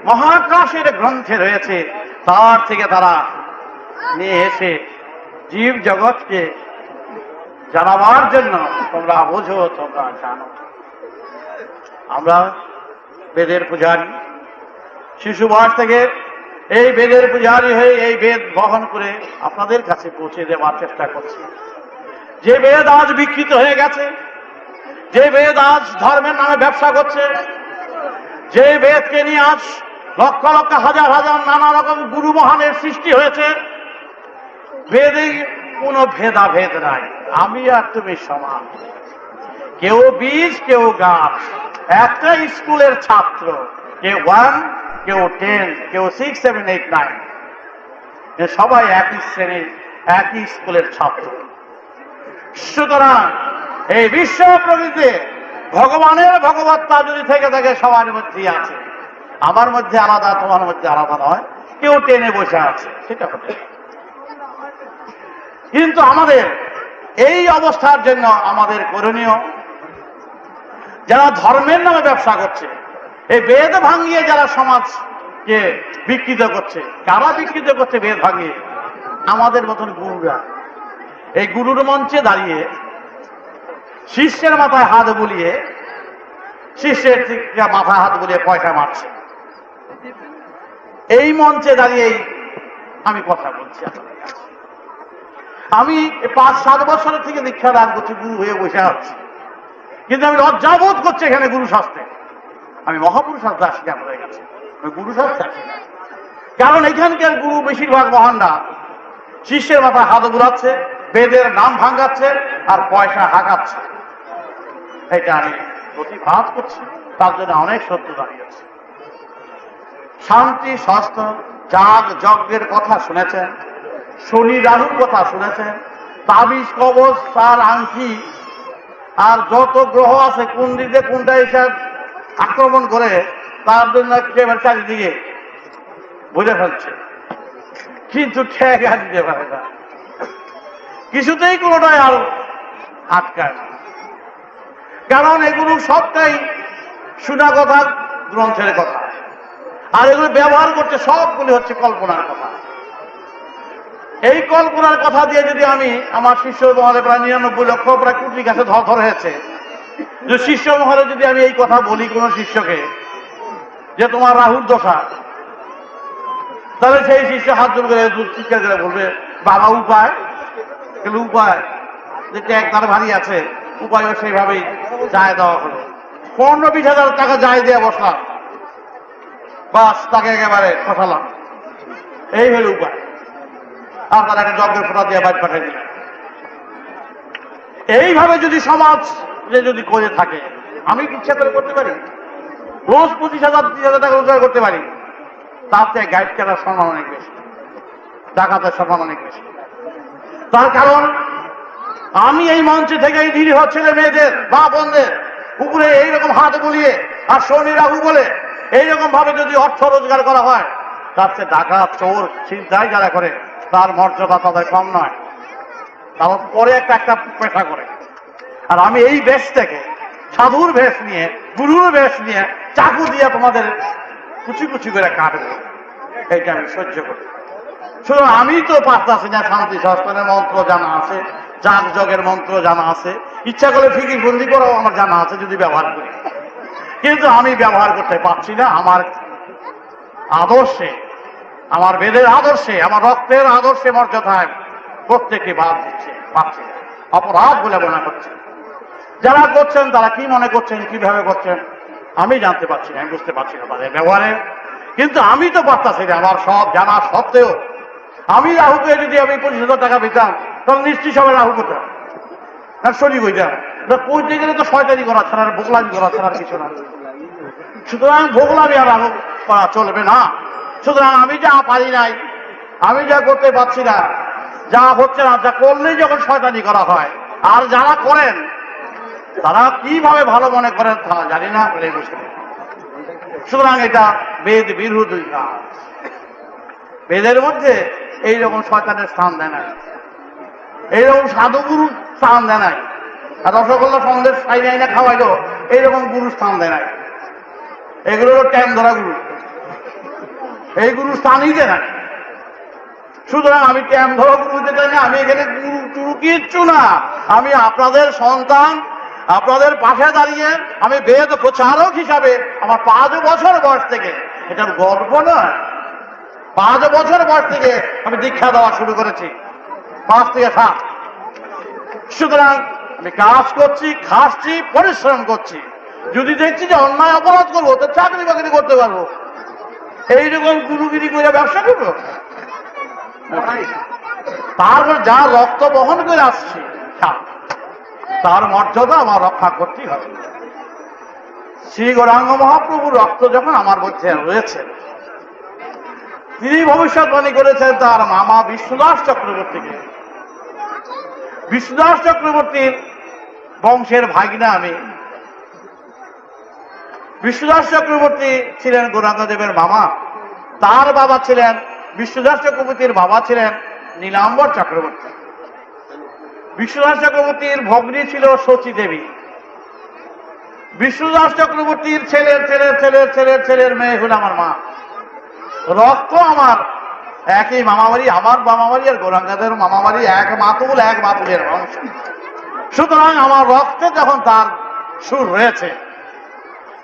S3: মহাকাশের গ্রন্থে রয়েছে, তার থেকে তারা নিয়ে এসে জীব জগৎকে জানাবার জন্য, তোমরা বোঝো, তোমরা জানো। আমরা বেদের পূজারী, শিশু বয়স থেকে এই বেদের পূজারী হয়ে এই বেদ বহন করে আপনাদের কাছে পৌঁছে দেওয়ার চেষ্টা করছি। যে বেদ আজ বিকৃত হয়ে গেছে, যে বেদ আজ ধর্মের নামে ব্যবসা করছে, যে বেদকে নিয়ে আজ লক্ষ লক্ষ হাজার হাজার নানা রকম গুরু মহানের সৃষ্টি হয়েছে, বেদে কোনো ভেদাভেদ নাই, আমি আর তুমি সমান। কেউ বীজ, কেউ গাছ, একটা স্কুলের ছাত্র, কেউ 1, কেউ 10, কেউ 6, 7, 8, 9, সবাই একই শ্রেণীর, একই স্কুলের ছাত্র। সুতরাং এই বিশ্ব প্রকৃতিতে ভগবানের ভগবত্তা যদি থেকে থাকে সবার মধ্যেই আছে। আমার মধ্যে আলাদা, তোমার মধ্যে আলাদা নয়, কেউ টেনে বসে আছে, সেটা হতে। কিন্তু আমাদের এই অবস্থার জন্য আমাদের করণীয়, যারা ধর্মের নামে ব্যবসা করছে, এই বেদ ভাঙিয়ে যারা সমাজকে বিকৃত করছে, কারা বিকৃত করছে বেদ ভাঙিয়ে? আমাদের মতন গুরুরা এই গুরুর মঞ্চে দাঁড়িয়ে শিষ্যের মাথায় হাত বুলিয়ে শিষ্যের থেকে মাথায় হাত বুলিয়ে পয়সা মারছে। এই মঞ্চে দাঁড়িয়েই আমি কথা বলছি আপনাদের কাছে। আমি 5-7 বছরের থেকে দীক্ষা দান করছি, গুরু হয়ে বসে আছি, কিন্তু আমি লজ্জাবোধ করছি এখানে গুরু শাস্ত্রে। আমি মহাপুরুষ শাস্ত্রে আসি না আপনাদের কাছে, আমি গুরু শাস্ত্রে আসি না। কারণ এখানকার গুরু বেশিরভাগ মহানরা শিষ্যের মাথায় হাত বুলাচ্ছে, বেদের নাম ভাঙাচ্ছে আর পয়সা হাঁকাচ্ছে। এটা আমি প্রতিবাদ করছি, তার জন্য অনেক সত্য দাঁড়িয়েছে। শান্তি শাস্ত্র যাগ যজ্ঞের কথা শুনেছেন, শনি রাহুর কথা শুনেছেন, তাবিজ কবচ তার আংটি আর যত গ্রহ আছে কোন দিকে কোনটা এসব আক্রমণ করে তার জন্য একেবারে চারিদিকে বুঝে ফেলছে, কিন্তু ঠেকা দিতে পারে না, কিছুতেই কোনোটাই আর আটকায় না। কারণ এগুলো সবটাই শোনা কথা, গ্রন্থের কথা, আর এগুলো ব্যবহার করছে সবগুলি হচ্ছে কল্পনার কথা। এই কল্পনার কথা দিয়ে যদি আমি আমার শিষ্য মহলে প্রায় 99 লক্ষ প্রায় কোটি কাছে ধর হয়েছে, যে শিষ্য মহলে যদি আমি এই কথা বলি কোন শিষ্যকে যে তোমার রাহুর দশা, তাহলে সেই শিষ্য হাত জোর করে চিৎকার করে বলবে বাবা উপায়, উপায় যে ট্যাগ তার ভারী আছে, উপায়ও সেইভাবেই যায় দেওয়া হলো। 15-20 হাজার টাকা যায় দিয়ে বসলাম, বাস তাকে একেবারে ফসালাম, এই হলো উপায়। আর তারা একটা যজ্ঞের ফোঁটা দিয়ে বাইর পাঠিয়ে দিলেন। এইভাবে যদি সমাজ যদি করে থাকে, আমি ইচ্ছা করে করতে পারি, রোজ 25,000-30,000 টাকা রোজগার করতে পারি, তার থেকে গাইড করার সম্মান অনেক বেশি, ডাকাতের সম্মান অনেক বেশি। তার কারণ আমি এই মঞ্চে থেকে এই নিরীহ ছেলে মেয়েদের বা বোনদের উপরে এইরকম হাত বুলিয়ে আর শনি রাহু বলে এইরকম ভাবে যদি অর্থ রোজগার করা হয়, তার চেয়ে ডাকাত চোর ছিনতাই যারা করে তার মর্যাদা তাদের কম নয়, তার পরে একটা পেশা করে। আর আমি এই বেশ থেকে সাধুর বেশ নিয়ে, গুরুর বেশ নিয়ে চাকু দিয়ে তোমাদের কুচি কুচি করে কাটবো, এইটা আমি সহ্য করি। শুধু আমি তো পারতাছি না, শান্তি শাস্ত্রের মন্ত্র জানা আছে, যাগ যজ্ঞের মন্ত্র জানা আছে, ইচ্ছা করে ফিকির বন্দি করাও আমার জানা আছে যদি ব্যবহার করি, কিন্তু আমি ব্যবহার করতে পারছি না। আমার আদর্শে, আমার বেদের আদর্শে, আমার রক্তের আদর্শে মর্যাদায় প্রত্যেকে বাদ দিচ্ছে, পারছি না, অপরাধ বলে মনে করছে। যারা করছেন তারা কি মনে করছেন, কিভাবে করছেন আমি জানতে পারছি না, আমি বুঝতে পারছি না তাদের ব্যবহারে। কিন্তু আমি তো পারতাছি না, আমার সব জানা সত্ত্বেও আমি রাহুকে যদি আমি 25,000 টাকা দিতাম, তখন নিশ্চয়ই সবাই রাহু করতাম, শনি বইতাম। কইতে গেলে তো শয়তানি করা ছাড়া, ভোগলামি করা ছাড়া কিছু না। সুতরাং ভোগলামি আর রাহু করা চলবে না। সুতরাং আমি যা পারি নাই, আমি যা করতে পারছি না, যা হচ্ছে না, যা করলেই যখন শয়তানি করা হয়, আর যারা করেন তারা কিভাবে ভালো মনে করেন তারা জানি না, বলে বুঝতে। সুতরাং এটা বেদ বিরোধী কাজ। বেদের মধ্যে এইরকম শয়তানের স্থান দেয় নাই, এইরকম সাধুগুরু স্থান দেয় নাই, আর রসগোল্লা সন্দেশ খাই না খাওয়াইলো এইরকম গুরু স্থান দেয় নাই। এগুলো হলো ট্যাম ধরা গুরু, এই গুরু স্থানই দেয় না। সুতরাং আমি ট্যাম ধরা গুরু হতে চাই না, আমি এখানে গুরু টুরু কিচ্ছু না। আমি আপনাদের সন্তান, আপনাদের পাশে দাঁড়িয়ে আমি বেদ প্রচারক হিসাবে আমার 5 বছর বয়স থেকে, এটার গল্প নয়, 5 বছর বয়স থেকে আমি দীক্ষা দেওয়া শুরু করেছি, 5 থেকে 7। সুতরাং আমি কাজ করছি, খাচ্ছি, পরিশ্রম করছি। যদি দেখছি যে অন্যায় অপরাধ করবো তো চাকরি বাকরি করতে পারবো, এইরকম গুরুগিরি করে ব্যবসা করবো। তারপর যা রক্ত বহন করে আসছি তার মর্যাদা আমার রক্ষা করতেই হবে। শ্রী গৌরাঙ্গ মহাপ্রভুর রক্ত যখন আমার মধ্যে রয়েছে, তিনি ভবিষ্যৎবাণী করেছেন তার মামা বিষ্ণুদাস চক্রবর্তীকে। বিষ্ণুদাস চক্রবর্তীর বংশের ভাগিনা আমি। বিষ্ণুদাস চক্রবর্তী ছিলেন গৌরাঙ্গদেবের মামা, তার বাবা ছিলেন, বিষ্ণুদাস চক্রবর্তীর বাবা ছিলেন নীলাম্বর চক্রবর্তী। বিষ্ণুদাস চক্রবর্তীর ভগ্নী ছিল শচী দেবী। বিষ্ণুদাস চক্রবর্তীর ছেলের ছেলের ছেলের ছেলের ছেলের মেয়ে হল আমার মা। রক্ত আমার একই মামাবাড়ি, আমার মামাবাড়ি আর গৌরাঙ্গাদের মামাবাড়ি এক মাতুল, এক মাতুলের অংশ। সুতরাং আমার রক্তে যখন তার সুর রয়েছে,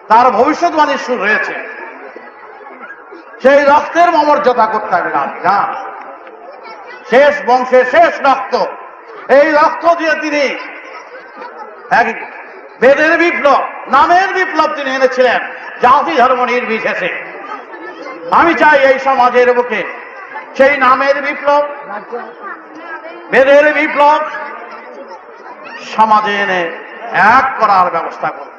S3: তার ভবিষ্যৎবাণীর সুর রয়েছে, সেই রক্তের মমর্যাদা করতে হবে না। শেষ বংশের শেষ রক্ত, এই রক্ত দিয়ে তিনি এক বেদের বিপ্লব, নামের বিপ্লব তিনি এনেছিলেন, জাতি ধর্ম নির্বিশেষে। আমি চাই এই সমাজের বুকে সেই নামের বিপ্লব, বেদের বিপ্লব সমাজে এনে এক করার ব্যবস্থা করব।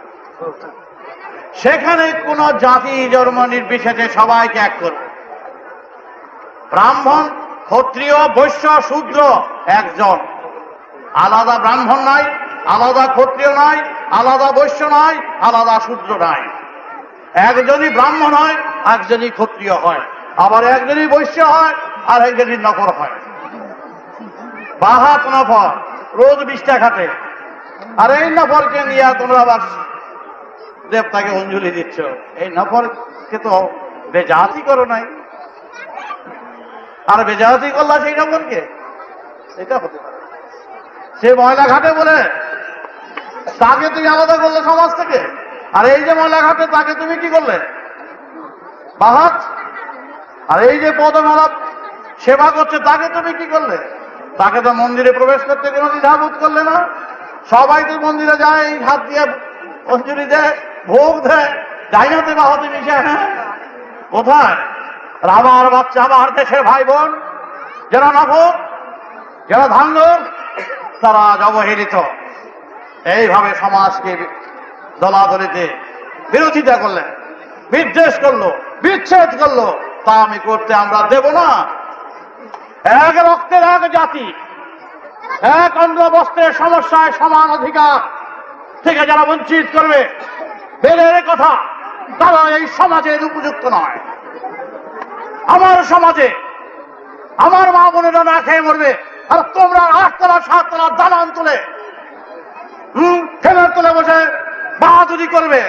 S3: সেখানে কোন জাতি ধর্ম নির্বিশেষে সবাইকে এক করব। ব্রাহ্মণ, ক্ষত্রিয়, বৈশ্য, শূদ্র একজন, আলাদা ব্রাহ্মণ নাই, আলাদা ক্ষত্রিয় নাই, আলাদা বৈশ্য নাই, আলাদা শূদ্র নাই। একজনই ব্রাহ্মণ হয়, একজনই ক্ষত্রিয় হয়, আবার একজনই বৈশ্য হয়, আর একজনই নফর হয়। বাহাত নফর রোজ 20টা খাটে, আর এই নফরকে নিয়ে তোমরা আবার দেবতাকে অঞ্জলি দিচ্ছ। এই নফরকে তো বেজাতি করো নাই, আর বেজাতি করলা সেই নফরকে, এটা হতে পারে। সে ময়লা ঘাটে বলে তাকে তুমি আলাদা করলে সমাজ থেকে, আর এই যে ময়লা ঘাটে তাকে তুমি কি করলে? বাহাত। আর এই যে পদমালা সেবা করছে তাকে তুমি কি করলে? তাকে তো মন্দিরে প্রবেশ করতে কোনো দ্বিধাবোধ করলে না। সবাই তো মন্দিরে যায়, হাত দিয়ে অঞ্জলি দেয়, ভোগ দেয়, ডাইনাতে বাহাতে মিশে। কোথায় রামার বাচ্চা, আমার দেশের ভাই বোন যারা নফর, যারা ধাঙ্গর, তারা অবহেলিত, এইভাবে সমাজকে দলাদলিতে বিরোধিতা করলেন, বিদ্বেষ করলো, বিচ্ছেদ করলো। তা আমি করতে আমরা দেব না। এক রক্তের এক জাতি, এক অন্ন বস্ত্রের সমস্যায় সমান অধিকার থেকে যারা বঞ্চিত করবে, বেদের কথা, তারা এই সমাজের উপযুক্ত নয়। আমার সমাজে আমার মা বোনেরা না খেয়ে মরবে, আর তোমরা 8 তলা 7 তলা দালান তুলে ফেলের তুলে বসে বাহাদুরি করবে,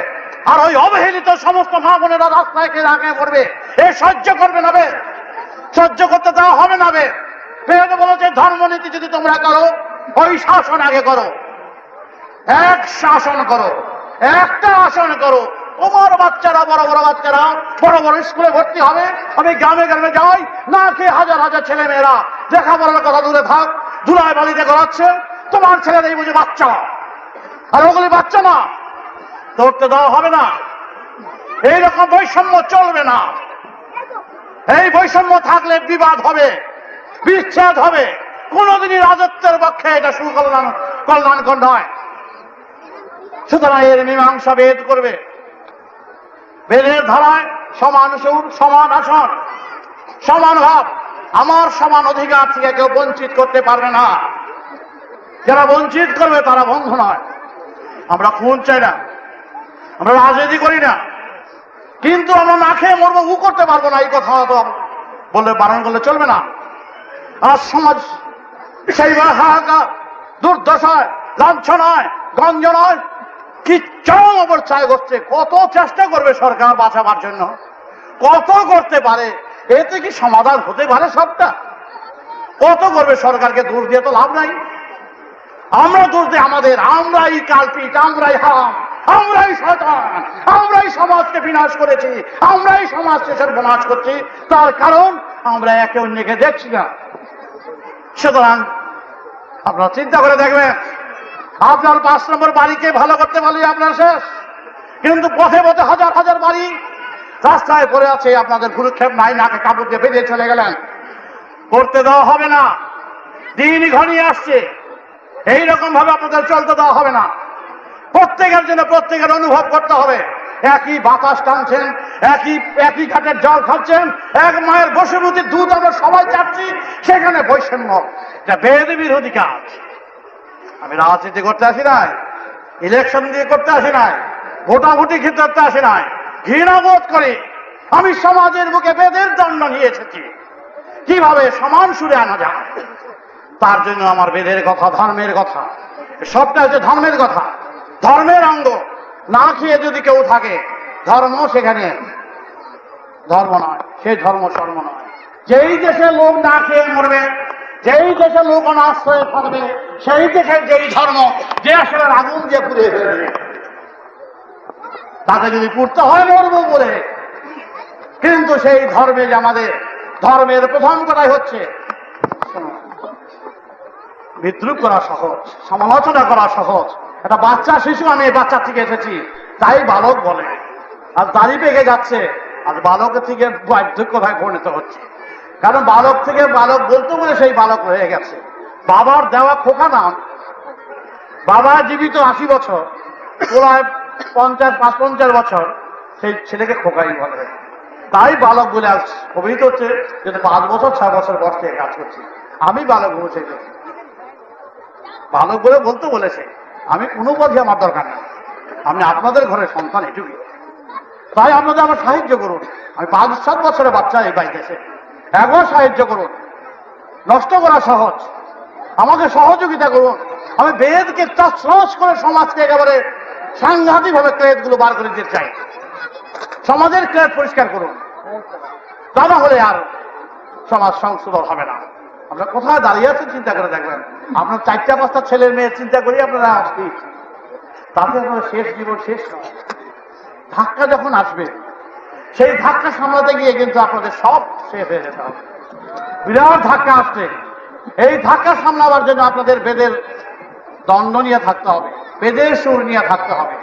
S3: আর ওই অবহেলিত সমস্ত মা বোনেরা রাস্তায় খেয়ে না খেয়ে পড়বে। এ সহ্য করবে না, সহ্য করতে দেওয়া হবে না। বেদ বলেছে ধর্মনীতি যদি তোমরা করো, ওই শাসন আগে করো, এক শাসন করো, একটা আসন করো। তোমার বাচ্চারা, বড় বড় বাচ্চারা বড় বড় স্কুলে ভর্তি হবে। আমি গ্রামে গ্রামে যাই, না খেয়ে হাজার হাজার ছেলে মেয়েরা লেখাপড়ার কথা দূরে থাক, ধুলায় বালিতে করাচ্ছে। তোমার ছেলেরাই বুঝে বাচ্চা, আর ওগুলি বাচ্চা না, ধরতে দেওয়া হবে না। এইরকম বৈষম্য চলবে না। এই বৈষম্য থাকলে বিবাদ হবে, বিচ্ছেদ হবে। কোনদিনই রাজত্বের পক্ষে এটা কল্যাণকর নয়। সুতরাং এর মীমাংসা বেদ করবে। বেদের ধারায় সমান সুর, সমান আসন, সমান ভাব। আমার সমান অধিকার থেকে কেউ বঞ্চিত করতে পারবে না। যারা বঞ্চিত করবে তারা বন্ধু নয়। আমরা খুন চাই না, আমরা রাজনীতি করি না, কিন্তু আমরা না খেয়ে মরবো উ করতে পারবো না। এই কথা তো বললে, বারণ করলে চলবে না। আর সমাজ সেই হাহাকার, দুর্দশায়, লাঞ্ছনায়, গঞ্জনায় কি চরম অবস্থায় করছে। কত চেষ্টা করবে সরকার বাঁচাবার জন্য, কত করতে পারে, এতে কি সমাধান হতে পারে? সবটা কত করবে সরকারকে দোষ দিয়ে তো লাভ নাই। আমরা দোষ দিই আমাদের, আমরাই কালপিট, আমরাই হারাম, আমরাই শয়তান, আমরাই সমাজকে বিনাশ করেছি, আমরাই সমাজ শেষের বিনাশ করছি। তার কারণ আমরা একে অন্যকে দেখছি না। সুতরাং আপনারা চিন্তা করে দেখবেন, আপনার 5 নম্বর বাড়িকে ভালো করতে পারলে আপনার শেষ, কিন্তু পথে পথে হাজার হাজার বাড়ি রাস্তায় পড়ে আছে। আপনাদের ভুরুক্ষেপ নাই, নাকে কাপড় দিয়ে বেরিয়ে চলে গেলেন। করতে দেওয়া হবে না। দিন ঘনিয়ে আসছে, এইরকম ভাবে আপনাদের চলতে দেওয়া হবে না। প্রত্যেকের জন্য প্রত্যেকের অনুভব করতে হবে। একই বাতাস টানছেন, একই ঘাটের জল খাচ্ছেন, এক মায়ের বসুমতির দুধ আমরা সবাই চাচ্ছি। সেখানে বৈষম্য, এটা বেদ বিরোধী কাজ। আমি রাজনীতি করতে আসি নাই, ইলেকশন দিয়ে করতে আসি নাই, ভোটাভুটি করতে আসি নাই। ঘৃণা বোধ করি। আমি সমাজের বুকে বেদের দণ্ড নিয়ে এসেছি, কিভাবে সমান সুরে আনা যায়। তার জন্য আমার বেদের কথা, ধর্মের কথা, সবটা হচ্ছে ধর্মের কথা, ধর্মের অঙ্গ। না খেয়ে যদি কেউ থাকে, ধর্ম সেখানে ধর্ম নয়, সেই ধর্ম সর্ব নয়।
S4: যেই দেশে লোক না খেয়ে মরবে, যেই দেশে লোক অনাশ্রয়ে থাকবে, সেই দেশের যেই ধর্ম যে আসলে আগুন দিয়ে পুড়িয়ে ফেলবে, তাকে যদি পুড়তে হয় মরবো বলে। কিন্তু সেই ধর্মে যে আমাদের ধর্মের প্রথম কথাই হচ্ছে বিদ্রুপ করা সহজ, সমালোচনা করা সহজ। একটা বাচ্চা শিশু, আমি এই বাচ্চা থেকে এসেছি তাই বালক বলে, আর দাড়ি পেকে যাচ্ছে আর বালকের থেকে বার্ধক্যতায় পরিণত হচ্ছে। কারণ বালক থেকে বালক বলতে বলে সেই বালক হয়ে গেছে। বাবার দেওয়া খোকা নাম, বাবা জীবিত 80 বছর, প্রায় 50-55 বছর, সেই ছেলেকে খোকাই বলে, তাই বালক বলে আজ অভিহিত হচ্ছে যে 5 বছর 6 বছর বয়স থেকে কাজ করছি। আমি বালক বলছি, বালক বলে বলতে বলেছে, আমি কোনো বোঝে আমার দরকার নেই, আমি আপনাদের ঘরের সন্তান এটুকুই। তাই আপনাদের আমার সাহায্য করুন। আমি 5-7 বছরের বাচ্চা এই বাইরে এসে একবার সাহায্য করুন। নষ্ট করা সহজ, আমাকে সহযোগিতা করুন। আমি বেদকে তছনছ করে সমাজকে একেবারে সাংঘাতিকভাবে ক্লেদগুলো বার করে দিতে চাই। সমাজের ক্লেদ পরিষ্কার করুন, তা না হলে আর সমাজ সংশোধন হবে না। আপনারা কোথায় দাঁড়িয়ে আছেন চিন্তা করে দেখবেন। আপনার 4-5টা ছেলের মেয়ের চিন্তা করি আপনারা অস্থির, তাতে আপনার শেষ জীবন শেষ নয়। ধাক্কা যখন আসবে, সেই ধাক্কা সামলাতে গিয়ে কিন্তু আপনাদের সব শেষ হয়ে যেতে হবে। বিরাট ধাক্কা আসছে, এই ধাক্কা সামলাবার জন্য আপনাদের বেদের দণ্ড নিয়ে থাকতে হবে, বেদের সুর নিয়ে থাকতে হবে।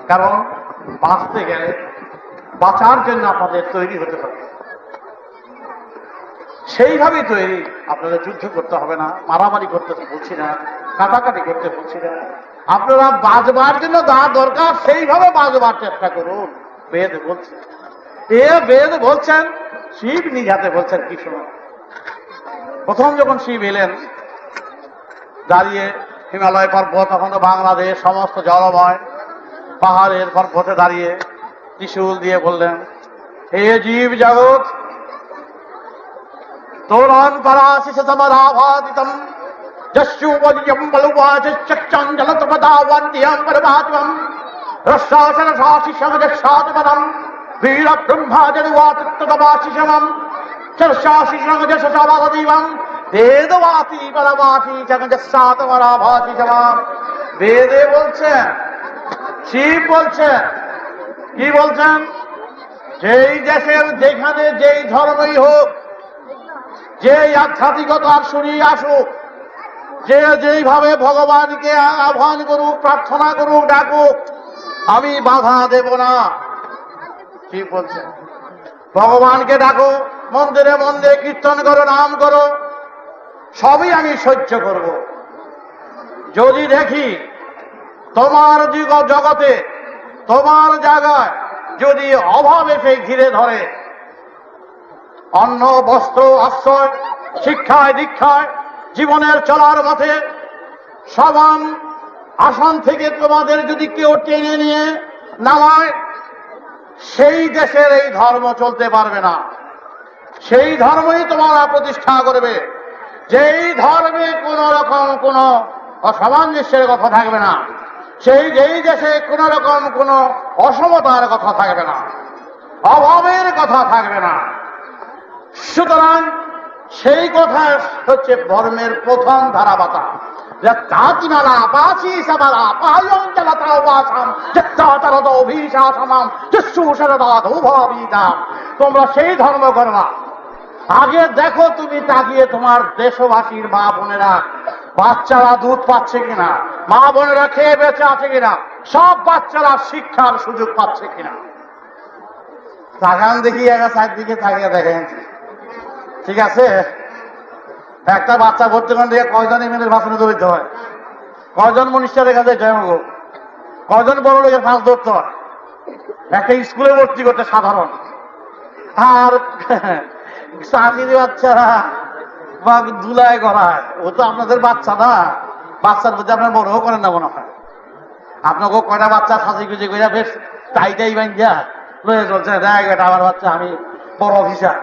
S4: কারণ বাঁচতে গেলে, বাঁচার জন্য আপনাদের তৈরি হতে হবে। সেইভাবেই তৈরি, আপনাদের যুদ্ধ করতে হবে না, মারামারি করতে বলছি না, কাটাকাটি করতে বলছি না। আপনারা বাঁচবার জন্য যা দরকার সেইভাবে বাঁচবার চেষ্টা করুন। বেদ বলছে, বেদ বলছেন, শিব নিজ হাতে বলছেন কি শোনো। প্রথম যখন শিব এলেন দাঁড়িয়ে হিমালয় পর্বত, তখন তো বাংলাদেশ সমস্ত জলময়, পাহাড়ের পর্বতে দাঁড়িয়ে ত্রিশূল দিয়ে বললেন, হে জীব জগৎ, তোরণ পরাশিষমরাভাদিতম যস্যুবলিয়ম বলুবাচক্ষং জলতপদাবন্ত্যম পরমাত্মম রসাসনসাশিষমজসাদপদম বীর ব্রহ্মাজনুবাতৃতবাশিষমম চর্ষাশিষমজসাবদীবম বেদবাতি পরমাশি জগৎসাতমরাভাশিষমম। বেদে বলছেন, শিব বলছেন, কি বলছেন? যেই দেশের যেখানে যেই ধর্মই হোক, যে আধ্যাত্মিকতার শুনিয়ে আসুক, যে যেইভাবে ভগবানকে আহ্বান করুক, প্রার্থনা করুক, ডাকুক, আমি বাধা দেব না। কি বলছেন? ভগবানকে ডাকো, মন্দিরে মন্দিরে কীর্তন করো, নাম করো, সবই আমি সহ্য করব। যদি দেখি তোমার জগতে, তোমার জায়গায় যদি অভাব এসে ঘিরে ধরে, অন্ন বস্ত্র আশ্রয় শিক্ষায় দীক্ষায় জীবনের চলার পথে সমান আসন থেকে তোমাদের যদি কেউ টেনে নিয়ে নামায়, সেই দেশের এই ধর্ম চলতে পারবে না। সেই ধর্মই তোমরা প্রতিষ্ঠা করবে, যেই ধর্মে কোন রকম কোন অসামঞ্জস্যের কথা থাকবে না, যেই দেশে কোন রকম কোন অসমতার কথা থাকবে না, অভাবের কথা থাকবে না। সুতরাং সেই কথা হচ্ছে ধর্মের প্রথম ধারাবাতা। তোমরা সেই ধর্ম করবা। আগে দেখো তুমি তাকিয়ে তোমার দেশবাসীর মা বোনেরা, বাচ্চারা দুধ পাচ্ছে কিনা, মা বোনেরা খেয়ে বেঁচে আছে কিনা, সব বাচ্চারা শিক্ষার সুযোগ পাচ্ছে কিনা। তাকান দেখি, একা চারদিকে তাকিয়ে দেখেন, ঠিক আছে? একটা বাচ্চা ভর্তি করে দিয়ে কয়জন এমএলএর ভাষণে দৌড়িতে হয়, কয়জন মনীষীর কাছে জয়মগ, কয়জন বড় লোকের ফাঁস ধরতে হয়, একটা স্কুলে ভর্তি করতে সাধারণ। আর চাকরি বাচ্চারা বা ধুলায় করায়, ও তো আপনাদের বাচ্চা না, বাচ্চার প্রতি আপনার বড়ও করেন না মনে হয়। আপনাকে কয়টা বাচ্চা সাজি গুজি করে বেশ টাইটাই বান্ধা লয়ে চলছে, দেখ এটা আমার বাচ্চা, আমি বড় অফিসার।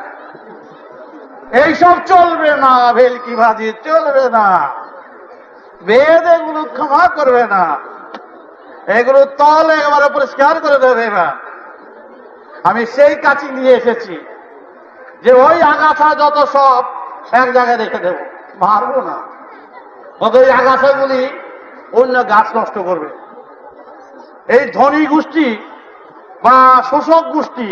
S4: এইসব চলবে না, ভেলকিবাজি চলবে না। বেদ এগুলো ক্ষমা করবে না, এগুলো তল একেবারে পরিষ্কার করে দেবে। এবার আমি সেই কাছি নিয়ে এসেছি, যে ওই আগাছা যত সব এক জায়গায় রেখে দেব, মারবো না। কত এই আগাছাগুলি অন্য গাছ নষ্ট করবে। এই ধনী গোষ্ঠী বা শোষক গোষ্ঠী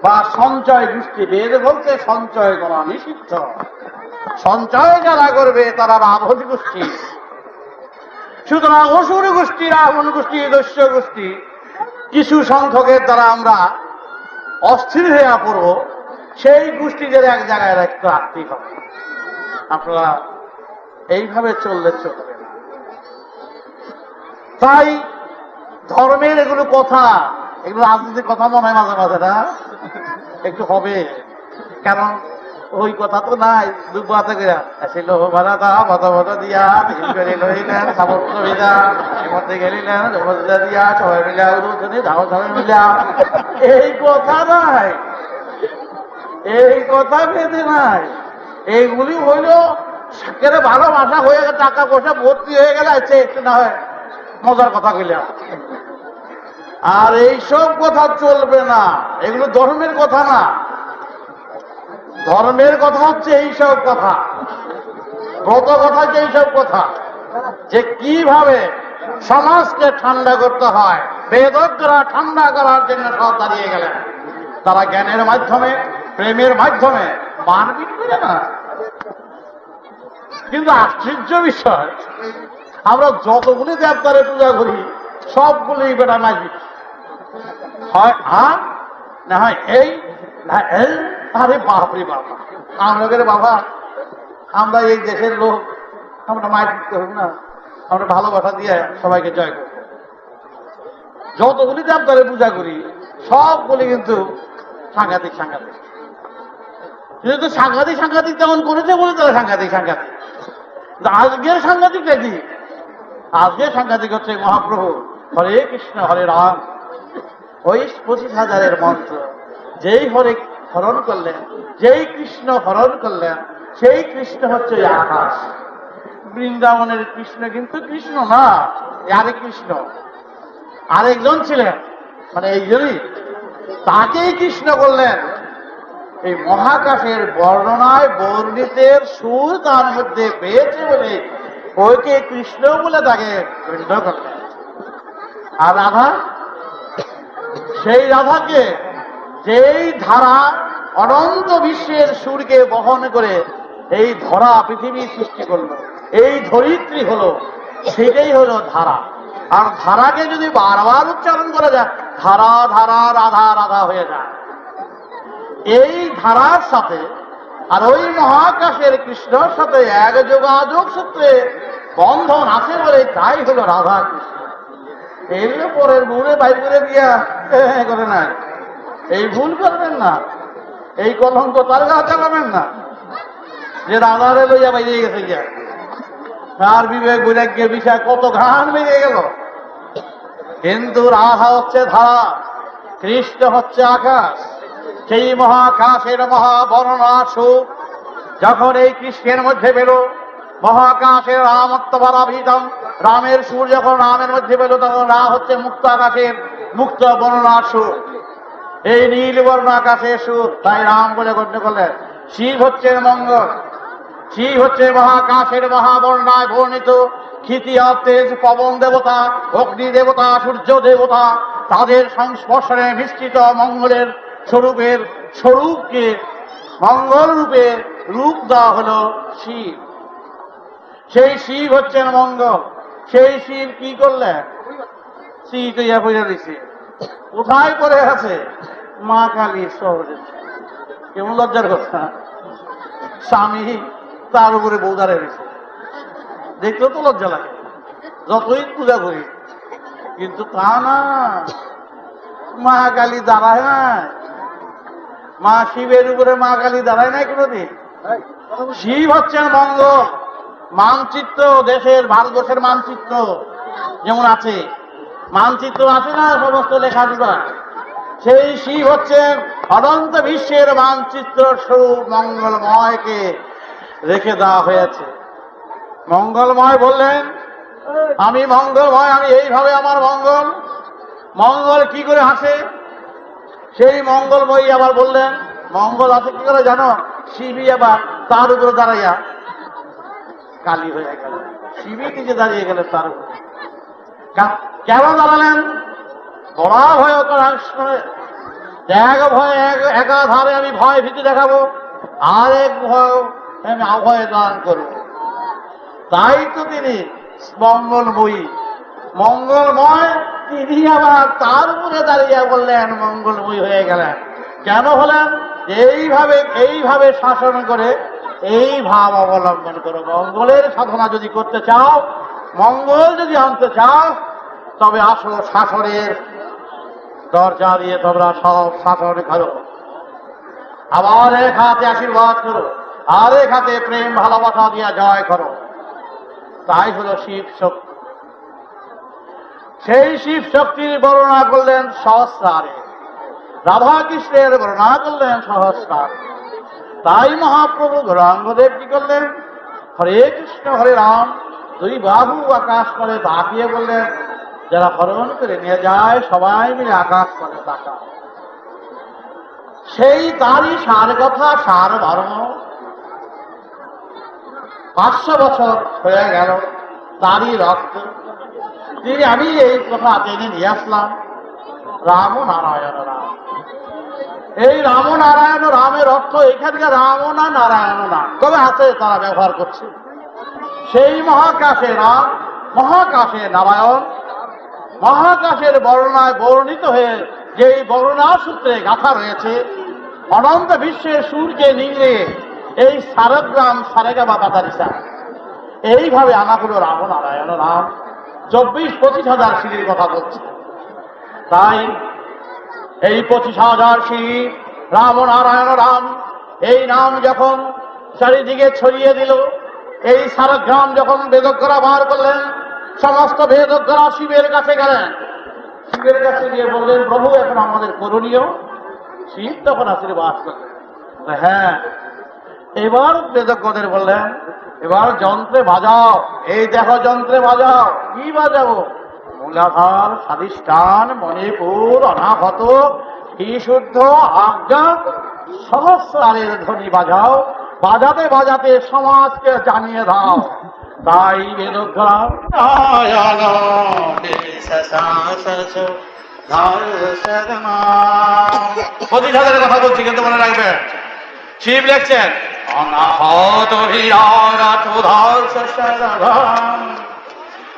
S4: বা সঞ্চয় গোষ্ঠী, বেদ বলতে সঞ্চয় করা নিষিদ্ধ। সঞ্চয় যারা করবে তারা রাবণ গোষ্ঠী। সুতরাং অসুর গোষ্ঠী, রাবণ গোষ্ঠী, দস্যু গোষ্ঠী কিছু সংখ্যকের দ্বারা আমরা অস্থির হয়ে পড়ব, সেই গোষ্ঠীদের এক জায়গায় রাখতেই হবে। আপনারা এইভাবে চললে চলবে না। তাই ধর্মের এগুলো কথা, এগুলো রাজনীতির কথা মনে হয় মাঝে মাঝে না একটু হবে, কারণ ওই কথা তো নাই। দুবাতে আসিল ভাড়া দা ভাতা ভাতা দিয়া লইলেন সামর্থ্য মিলা মধ্যে গেলিলেন দিয়া সবাই মিলা ধাও সবাই মিলা, এই কথা নাই, এই কথা বেঁধে নাই। এইগুলি হইল সেখানে ভালোবাসা হয়ে গেলে, টাকা পয়সা ভর্তি হয়ে গেলে আছে একটু না হয় মজার কথা কইলাম। আর এইসব কথা চলবে না, এগুলো ধর্মের কথা না। ধর্মের কথা হচ্ছে এইসব কথা, ব্রত কথা হচ্ছে এইসব কথা, যে কিভাবে সমাজকে ঠান্ডা করতে হয়। বেদজ্ঞরা ঠান্ডা করার জন্য সব দাঁড়িয়ে গেলেন। তারা জ্ঞানের মাধ্যমে, প্রেমের মাধ্যমে, মারপিট করে না। কিন্তু আশ্চর্য বিষয়, আমরা যতগুলি দেবতারে পূজা করি সবগুলি বেটা মারপিট হয়। না হয় এই না এই, আরে বাপরে বাবা, আমাদের বাবা, আমরা এই দেশের লোক, আমরা মারপিট করব না, আমরা ভালোবাসা দিয়ে সবাইকে জয় করব। যতগুলি দেবতারে পূজা করি সবগুলি কিন্তু সাংঘাতিক সাংঘাতিক। যেহেতু সাংঘাতিক সাংঘাতিক তেমন করেছে বলে তারা সাংঘাতিক সাংঘাতিক। আজকের সাংঘাতিকটা কি? আজকের সাংঘাতিক হচ্ছে মহাপ্রভু হরে কৃষ্ণ হরে রাম, ওই 25,000 মন্ত্র যেই হরে হরণ করলেন, যেই কৃষ্ণ হরণ করলেন, সেই কৃষ্ণ হচ্ছে আকাশ। বৃন্দাবনের কৃষ্ণ কিন্তু কৃষ্ণ না, আরেক কৃষ্ণ, আরেকজন ছিলেন, মানে এইজনই তাকেই কৃষ্ণ করলেন। এই মহাকাশের বর্ণনায় বর্ণিতের সুর তার মধ্যে পেয়েছে বলে ওইকে কৃষ্ণ বলে তাকে গণ্য করলেন। আর রাধা, সেই রাধাকে যেই ধারা অনন্ত বিশ্বের সুরকে বহন করে এই ধরা পৃথিবী সৃষ্টি করলো, এই ধরিত্রী হলো, সেটাই হলো ধারা। আর ধারাকে যদি বারবার উচ্চারণ করা যায়, ধারা ধারা রাধা রাধা হয়ে যায়। এই ধারার সাথে আর ওই মহাকাশের কৃষ্ণর সাথে এক যোগাযোগ সূত্রে বন্ধন আছে বলে তাই হলো রাধা কৃষ্ণ। এগুলো পরের ভুলে বাইর করে দিয়া করে নাই, এই ভুল করবেন না, এই কলঙ্ক তার গা চালাবেন না যে রাধারে লইয়া বাইরে গেছে গিয়া। তার বিবেক বৈরাগ্যের বিষয় কত ঘান বেরিয়ে গেল। কিন্তু রাধা হচ্ছে ধারা, কৃষ্ণ হচ্ছে আকাশ। সেই মহাকাশের মহাবর্ণনা সুখ যখন এই কৃষ্ণের মধ্যে পেল, মহাকাশের রামত্বরাভিতম, রামের সুর যখন রামের মধ্যে পেল, তখন রা হচ্ছে মুক্ত আকাশের মুক্ত বর্ণনা সুর, এই নীল বর্ণ আকাশের সুর। তাই রাম বলে গণ্য করলেন। শিব হচ্ছে মঙ্গল, শিব হচ্ছে মহাকাশের মহাবর্ণায় বর্ণিত ক্ষিতি তেজ, পবন দেবতা, অগ্নি দেবতা, সূর্য দেবতা, তাদের সংস্পর্শনে মিশ্রিত মঙ্গলের স্বরূপের স্বরূপকে মঙ্গল রূপে রূপ দেওয়া হলো শিব। সেই শিব হচ্ছেন মঙ্গল। সেই শিব কি করলেন? শিব ইয়া পড়ে দিছে, কোথায় পড়ে আছে? মা কালী শহরে। কেমন লজ্জার কথা, স্বামী তার উপরে বৌদারে রয়েছে, দেখলেও তো লজ্জা লাগে যতই পূজা করি। কিন্তু তা না, মা কালী দাঁড়ায় নাই, মা শিবের উপরে মা কালী দাঁড়ায় নাই কোনোদিন। শিব হচ্ছেন মঙ্গল। মানচিত্র, দেশের ভারতবর্ষের মানচিত্র যেমন আছে, মানচিত্র আছে না সমস্ত লেখাগুলা, সেই শিব হচ্ছেন অনন্ত বিশ্বের মানচিত্র স্বরূপ মঙ্গলময়কে রেখে দেওয়া হয়েছে। মঙ্গলময় বললেন আমি মঙ্গলময়, আমি এইভাবে আমার মঙ্গল। মঙ্গল কি করে হাসে? সেই মঙ্গলময়ী আবার বললেন মঙ্গল আছে কি করে জানো? শিবই আবার তার উপরে দাঁড়াইয়া কালী হয়ে গেল, শিবই নিজে দাঁড়িয়ে গেলেন তার উপরে। কেন দাঁড়ালেন? বড় ভয়ঙ্কর এক ভয় একাধারে আমি ভয় ভীতি দেখাবো, আর এক ভয় আমি অভয় দান করবো। তাই তো তিনি মঙ্গলময়, তিনি আবার তার উপরে দাঁড়িয়ে বললেন মঙ্গলময় হয়ে গেলেন। কেন হলেন? এইভাবে শাসন করে এই ভাব অবলম্বন করো। মঙ্গলের সাধনা যদি করতে চাও, মঙ্গল যদি আনতে চাও, তবে আসো শাসনের দরজা দিয়ে তোমরা সব শাসন করো। আবার এক হাতে আশীর্বাদ করো, আর এক হাতে প্রেম ভালোবাসা দিয়ে জয় করো। তাই হলো শিব শক্তি। সেই শিব শক্তির বর্ণনা করলেন সহস্রারে, রাধা কৃষ্ণের বর্ণনা করলেন সহস্রারে। তাই মহাপ্রভু গৌরাঙ্গদেব কি করলেন? হরে কৃষ্ণ হরে রাম দুই বাহু আকাশ করে তাকিয়ে বললেন, যারা হরণ করে নিয়ে যায় সবাই মিলে আকাশ করে তাকা। সেই তারই সার কথা, সার ধর্ম 500 বছর হয়ে গেল, তারই রক্ত। আমি এই কথা টেনে নিয়ে আসলাম, রাম নারায়ণ রাম। এই রাম নারায়ণ রামের অর্থ এখানকার রাম না নারায়ণ না, তবে আছে তারা ব্যবহার করছে। সেই মহাকাশে রাম, মহাকাশে নারায়ণ, মহাকাশের বর্ণনায় বর্ণিত হয়ে যেই বর্ণনা সূত্রে গাথা রয়েছে, অনন্ত বিশ্বের সূর্যে নিংড়ে এই সারগ্রাম সারেগাবা বাতারিসা, এইভাবে আনা হলো রাম নারায়ণ রাম। 24-25 হাজার সিঁড়ির কথা বলছে। তাই এই 25 হাজার সিঁড়ি রাম নারায়ণ রাম এই নাম যখন চারিদিকে ছড়িয়ে দিল, এই সারগ্রাম যখন বেদজ্ঞরা বার করলেন, সমস্ত বেদজ্ঞরা শিবের কাছে গেলেন। শিবের কাছে গিয়ে বললেন, প্রভু এখন আমাদের করণীয়। শিব তখন আশীর্বাদ করলেন, হ্যাঁ। এবার বেদজ্ঞদের বললেন, এবার যন্ত্রে বাজাও। এই দেখো যন্ত্রে বাজাও। কি বাজাবো? মূলাধার, স্বাধিষ্ঠান, মণিপুর, অনাহত, বিশুদ্ধ, আজ্ঞা, সহস্রারের ধ্বনি বাজাও। বাজাতে বাজাতে সমাজকে জানিয়ে দাও। তাই বেদজ্ঞরা 25 হাজারের কথা বলছি, কিন্তু মনে রাখবে শিব লেখছেন অনাহত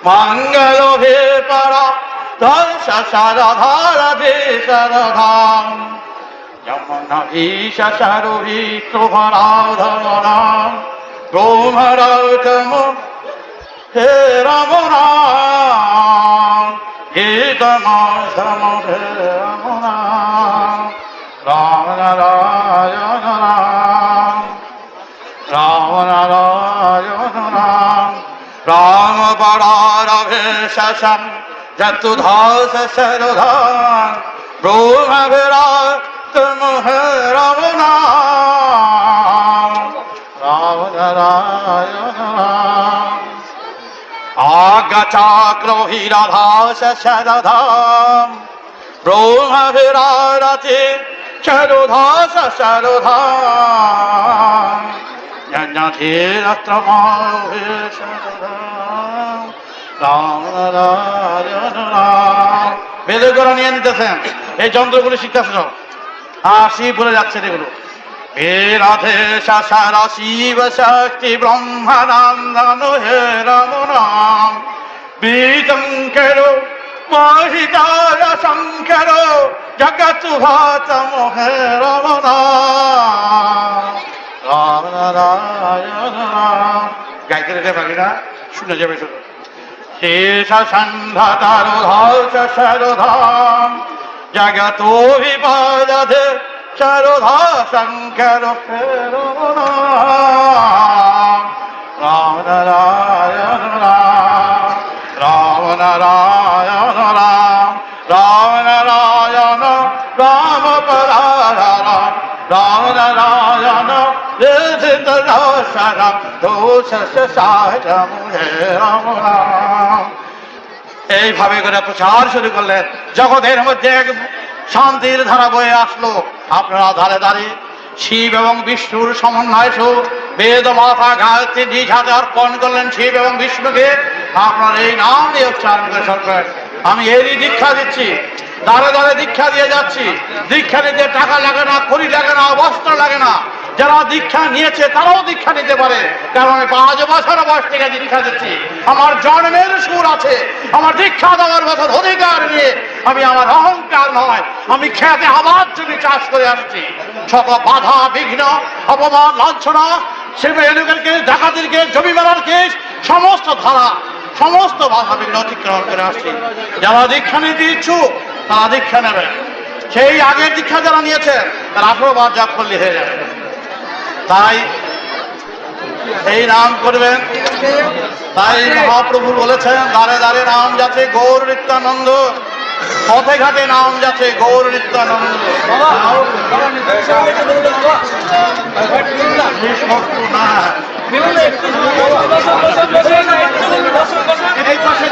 S4: মঙ্গল হে পারা ধর্ষ সারধারাধে সারধাম যমুনাধীশ সারভি প্রভরাধমনাম গোমরাতম হে রাম রাম হে তমাসম হে রাম রাম রাম নারায়ণ রাম রাম নারায়ণ রাম রাম পরারভেশম যতুধাস শরধাম ব্রহ্মভিরাতম হে রাম নাম রাম নারায়ণ রাম আজ্ঞাচক্রহি রাধাস শরধাম ব্রহ্মভিরারতি শরধাস শরধাম বেদজ্ঞরা নিয়ে নিতেছেন, এই যন্ত্রগুলো শিখতেছেন, আর শিব বলে যাচ্ছেন এগুলো। হে রাধে সারা শিব শক্তি ব্রহ্মানন্দন হে রাম নাম বিতঙ্কর মহিতার শঙ্কর জগৎ ভাতম হে রাম নাম রাম নারায়ণ রাম। গাইতে রেখে পারি না, শুনে যাবে শুধু। শেষ সন্ধ্যাতার ধর্ষ শরধাম জগত বিপদে শরধা শঙ্কর রাম নারায়ণ রাম রাম নারায়ণ রাম রাম নারায়ণ রাম পরারাম রাম নারায়ণ এইভাবে করে প্রচার শুরু করলেন। জগতের মধ্যে এক শান্তির ধারা বয়ে আসলো। আপনারা ধারে ধারে
S3: শিব এবং বিষ্ণুর সমন্বয় বেদ মাথা গায়ত্রী নিজ হাতে অর্পণ করলেন শিব এবং বিষ্ণুকে। আপনার এই নাম দিয়ে উচ্চারণ করে সরকার আমি এরই দীক্ষা দিচ্ছি, দাঁড়ে দাঁড়ে দীক্ষা দিয়ে যাচ্ছি। দীক্ষা নিতে টাকা লাগে না, খড়ি লাগে না, বস্ত্র লাগে না। যারা দীক্ষা নিয়েছে তারাও দীক্ষা নিতে পারে, কারণ আমি 5 বছর বয়স থেকে দীক্ষা দিচ্ছি। আমার জন্মের সুর আছে, আমার দীক্ষা দেওয়ার মতো অধিকার নিয়ে আমি, আমার অহংকার নয়, আমি খেতে আবার জমি চাষ করে আসছি। শত বাধা বিঘ্ন, অপমান, লাঞ্ছনা, সেগুলোর কেস, ডাকাতির কেস, জমি মারার কেস, সমস্ত ধারা, সমস্ত বাধা বিঘ্ন অতিক্রমণ করে আসছি। যারা দীক্ষা নিতে ইচ্ছুক তারা দীক্ষা নেবেন। সেই আগের দীক্ষা যারা নিয়েছেন তারা 18 বার জপ করলে হয়ে যাবে। তাই এই নাম করবেন। তাই মহাপ্রভু বলেছেন, দ্বারে দ্বারে নাম যাচ্ছে গৌর নিত্যানন্দ, পথে ঘাটে নাম যাচ্ছে গৌর নিত্যানন্দ। এই পাশে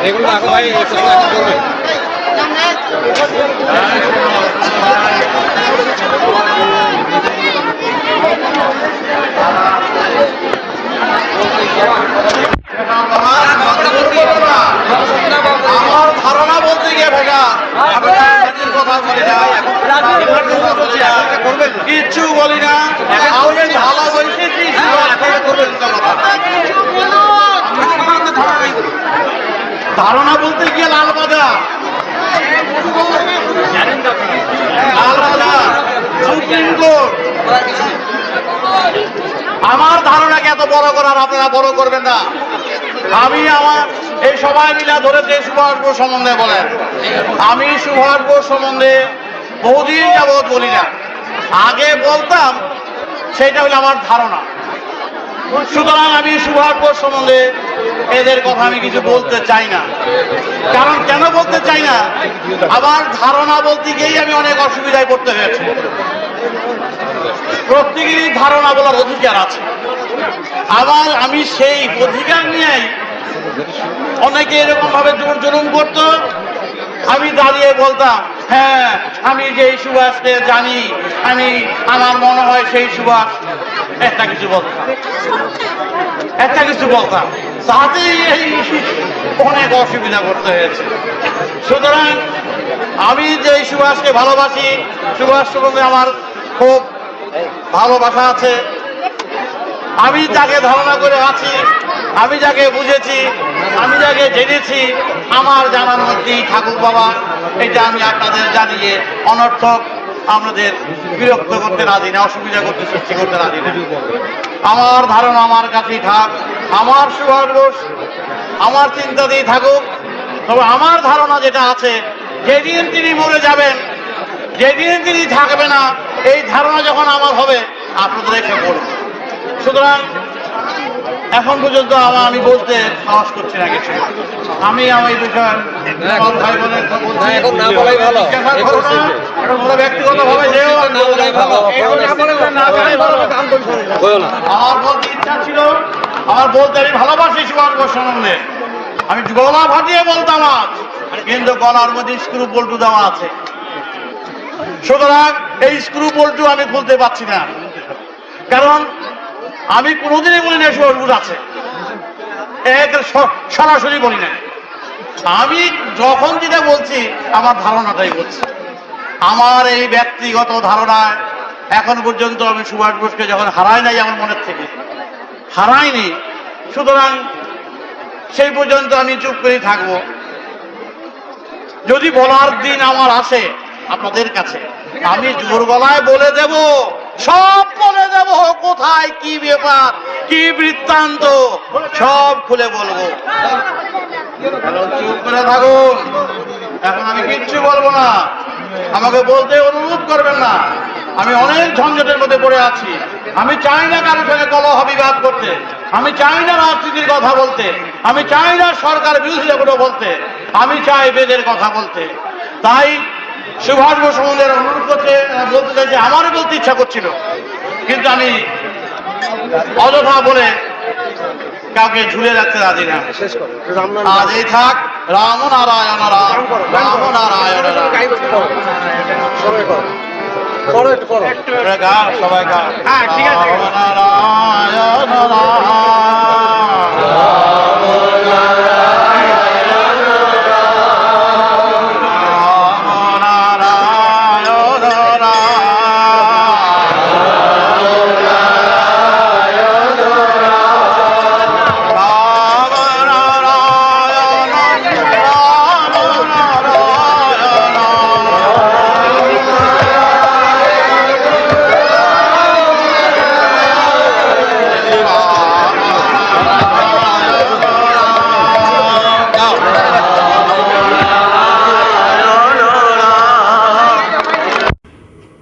S5: এগুলো রাখো ভাই, করবে
S3: আমার ধারণা বলতে গিয়ে ভেজা কথা বলি না, কিচ্ছু বলি না, ভালো বলতেছি ধারণা বলতে গিয়ে লাল বাজার, লাল বাজার, সুপ্রিম কোর্ট। আমার ধারণাকে এত বড় করার আপনারা বড় করবেন না। আমি আমার এই সবাই মিলে ধরেছে সুভাষ বোস সম্বন্ধে বলেন, আমি সুভাষ বোস সম্বন্ধে বহুদিন যাবৎ বলি না, আগে বলতাম, সেটা হলো আমার ধারণা। সুতরাং আমি সুভাষ বোস সম্বন্ধে এদের কথা আমি কিছু বলতে চাই না। কারণ কেন বলতে চাই না, আমার ধারণা বলতে গিয়েই আমি অনেক অসুবিধায় পড়তে হয়েছে। প্রত্যেকেরই ধারণা বলার অধিকার আছে, আবার আমি সেই অধিকার নিয়েই অনেকে এরকম ভাবে জুলুম করতো, আমি দাঁড়িয়ে বলতাম হ্যাঁ আমি যেই সুভাষকে জানি, আমি আমার মনে হয় সেই সুভাষ, একটা কিছু বলতাম, তাতেই এই অনেক অসুবিধা করতে হয়েছে। সুতরাং আমি যেই সুভাষকে ভালোবাসি, সুভাষ সম্বন্ধে আমার খুব ভালোবাসা আছে, আমি যাকে ধারণা করে আছি, আমি যাকে বুঝেছি, আমি যাকে জেনেছি, আমার জানার মধ্যেই ঠাকুর বাবা, এটা আমি আপনাদের জানিয়ে অনর্থক আপনাদের বিরক্ত করতে রাজি না, অসুবিধা করতে সৃষ্টি করতে রাজি না। আমার ধারণা আমার কাছেই থাক, আমার সুভাষ বোস আমার চিন্তাতেই থাকুক। তবে আমার ধারণা যেটা আছে, যেদিন তিনি মরে যাবেন, যেদিন তিনি থাকবে না, এই ধারণা যখন আমার হবে আপনাদের এসে পড়বে। সুতরাং এখন পর্যন্ত আমি বলতে সাহস করছি না কিছু। আমি আমার এই বিষয়ে ভাই বোনের ব্যক্তিগত ভাবে আমার বলতে ইচ্ছা ছিল, আমার বলতে আমি ভালোবাসি সুভাষ বোস সম্বন্ধে, আমি গলা ফাটিয়ে বলতাম আজ, কিন্তু গলার মধ্যে স্ক্রু বল্টু দেওয়া আছে। সুতরাং এই স্ক্রু বল্টু আমি খুলতে পারছি না, কারণ আমি কোনোদিনই বলি না সুভাষ বোস আছে, সরাসরি বলি না। আমি যখন যেটা বলছি আমার ধারণাটাই বলছি, আমার এই ব্যক্তিগত ধারণায় এখন পর্যন্ত আমি সুভাষ বোসকে যখন হারাই নাই আমার মনের থেকে, হারাইনি, সুতরাং সেই পর্যন্ত আমি চুপ করে থাকবো। যদি বলার দিন আমার আসে আপনাদের কাছে, আমি জোর গলায় বলে দেব, সব বলে দেব, কোথায় কি ব্যাপার, কি বৃত্তান্ত, সব খুলে বলবো। চুপ করে থাকুন, এখন আমি কিচ্ছু বলবো না, আমাকে বলতে অনুরোধ করবেন না। আমি অনেক ঝঞ্ঝটের মধ্যে পড়ে আছি, আমি চাই না কারোর সঙ্গে কলহ বিবাদ করতে, আমি চাই না রাজনীতির কথা বলতে, আমি চাই না সরকার বিরোধী কোনো বলতে, আমি চাই বেদের কথা বলতে। তাই সুভাষ বোস সম্বন্ধে অনুরোধ করতে বলতে চাইছি, আমারও বলতে ইচ্ছা করছিল, কিন্তু আমি অযথা বলে কাউকে ঝুলে রাখতে রাজি না।
S5: শেষ করো রাম নাম
S3: আজ এই থাক, রাম নারায়ণ রাম, রাম নারায়ণ রাম।
S5: সবাই করো করো একটু করো
S3: এটা গাও, সবাই গাও।
S2: হ্যাঁ, ঠিক আছে।
S3: রাম নারায়ণ রাম,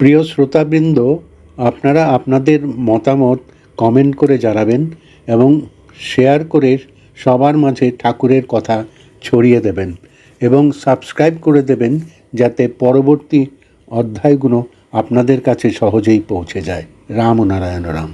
S6: প্রিয় শ্রোতাবৃন্দ, আপনারা আপনাদের মতামত কমেন্ট করে জানাবেন এবং শেয়ার করে সবার মাঝে ঠাকুরের কথা ছড়িয়ে দেবেন এবং সাবস্ক্রাইব করে দেবেন যাতে পরবর্তী অধ্যায়গুলো আপনাদের কাছে সহজেই পৌঁছে যায়। রাম ও নারায়ণ রাম।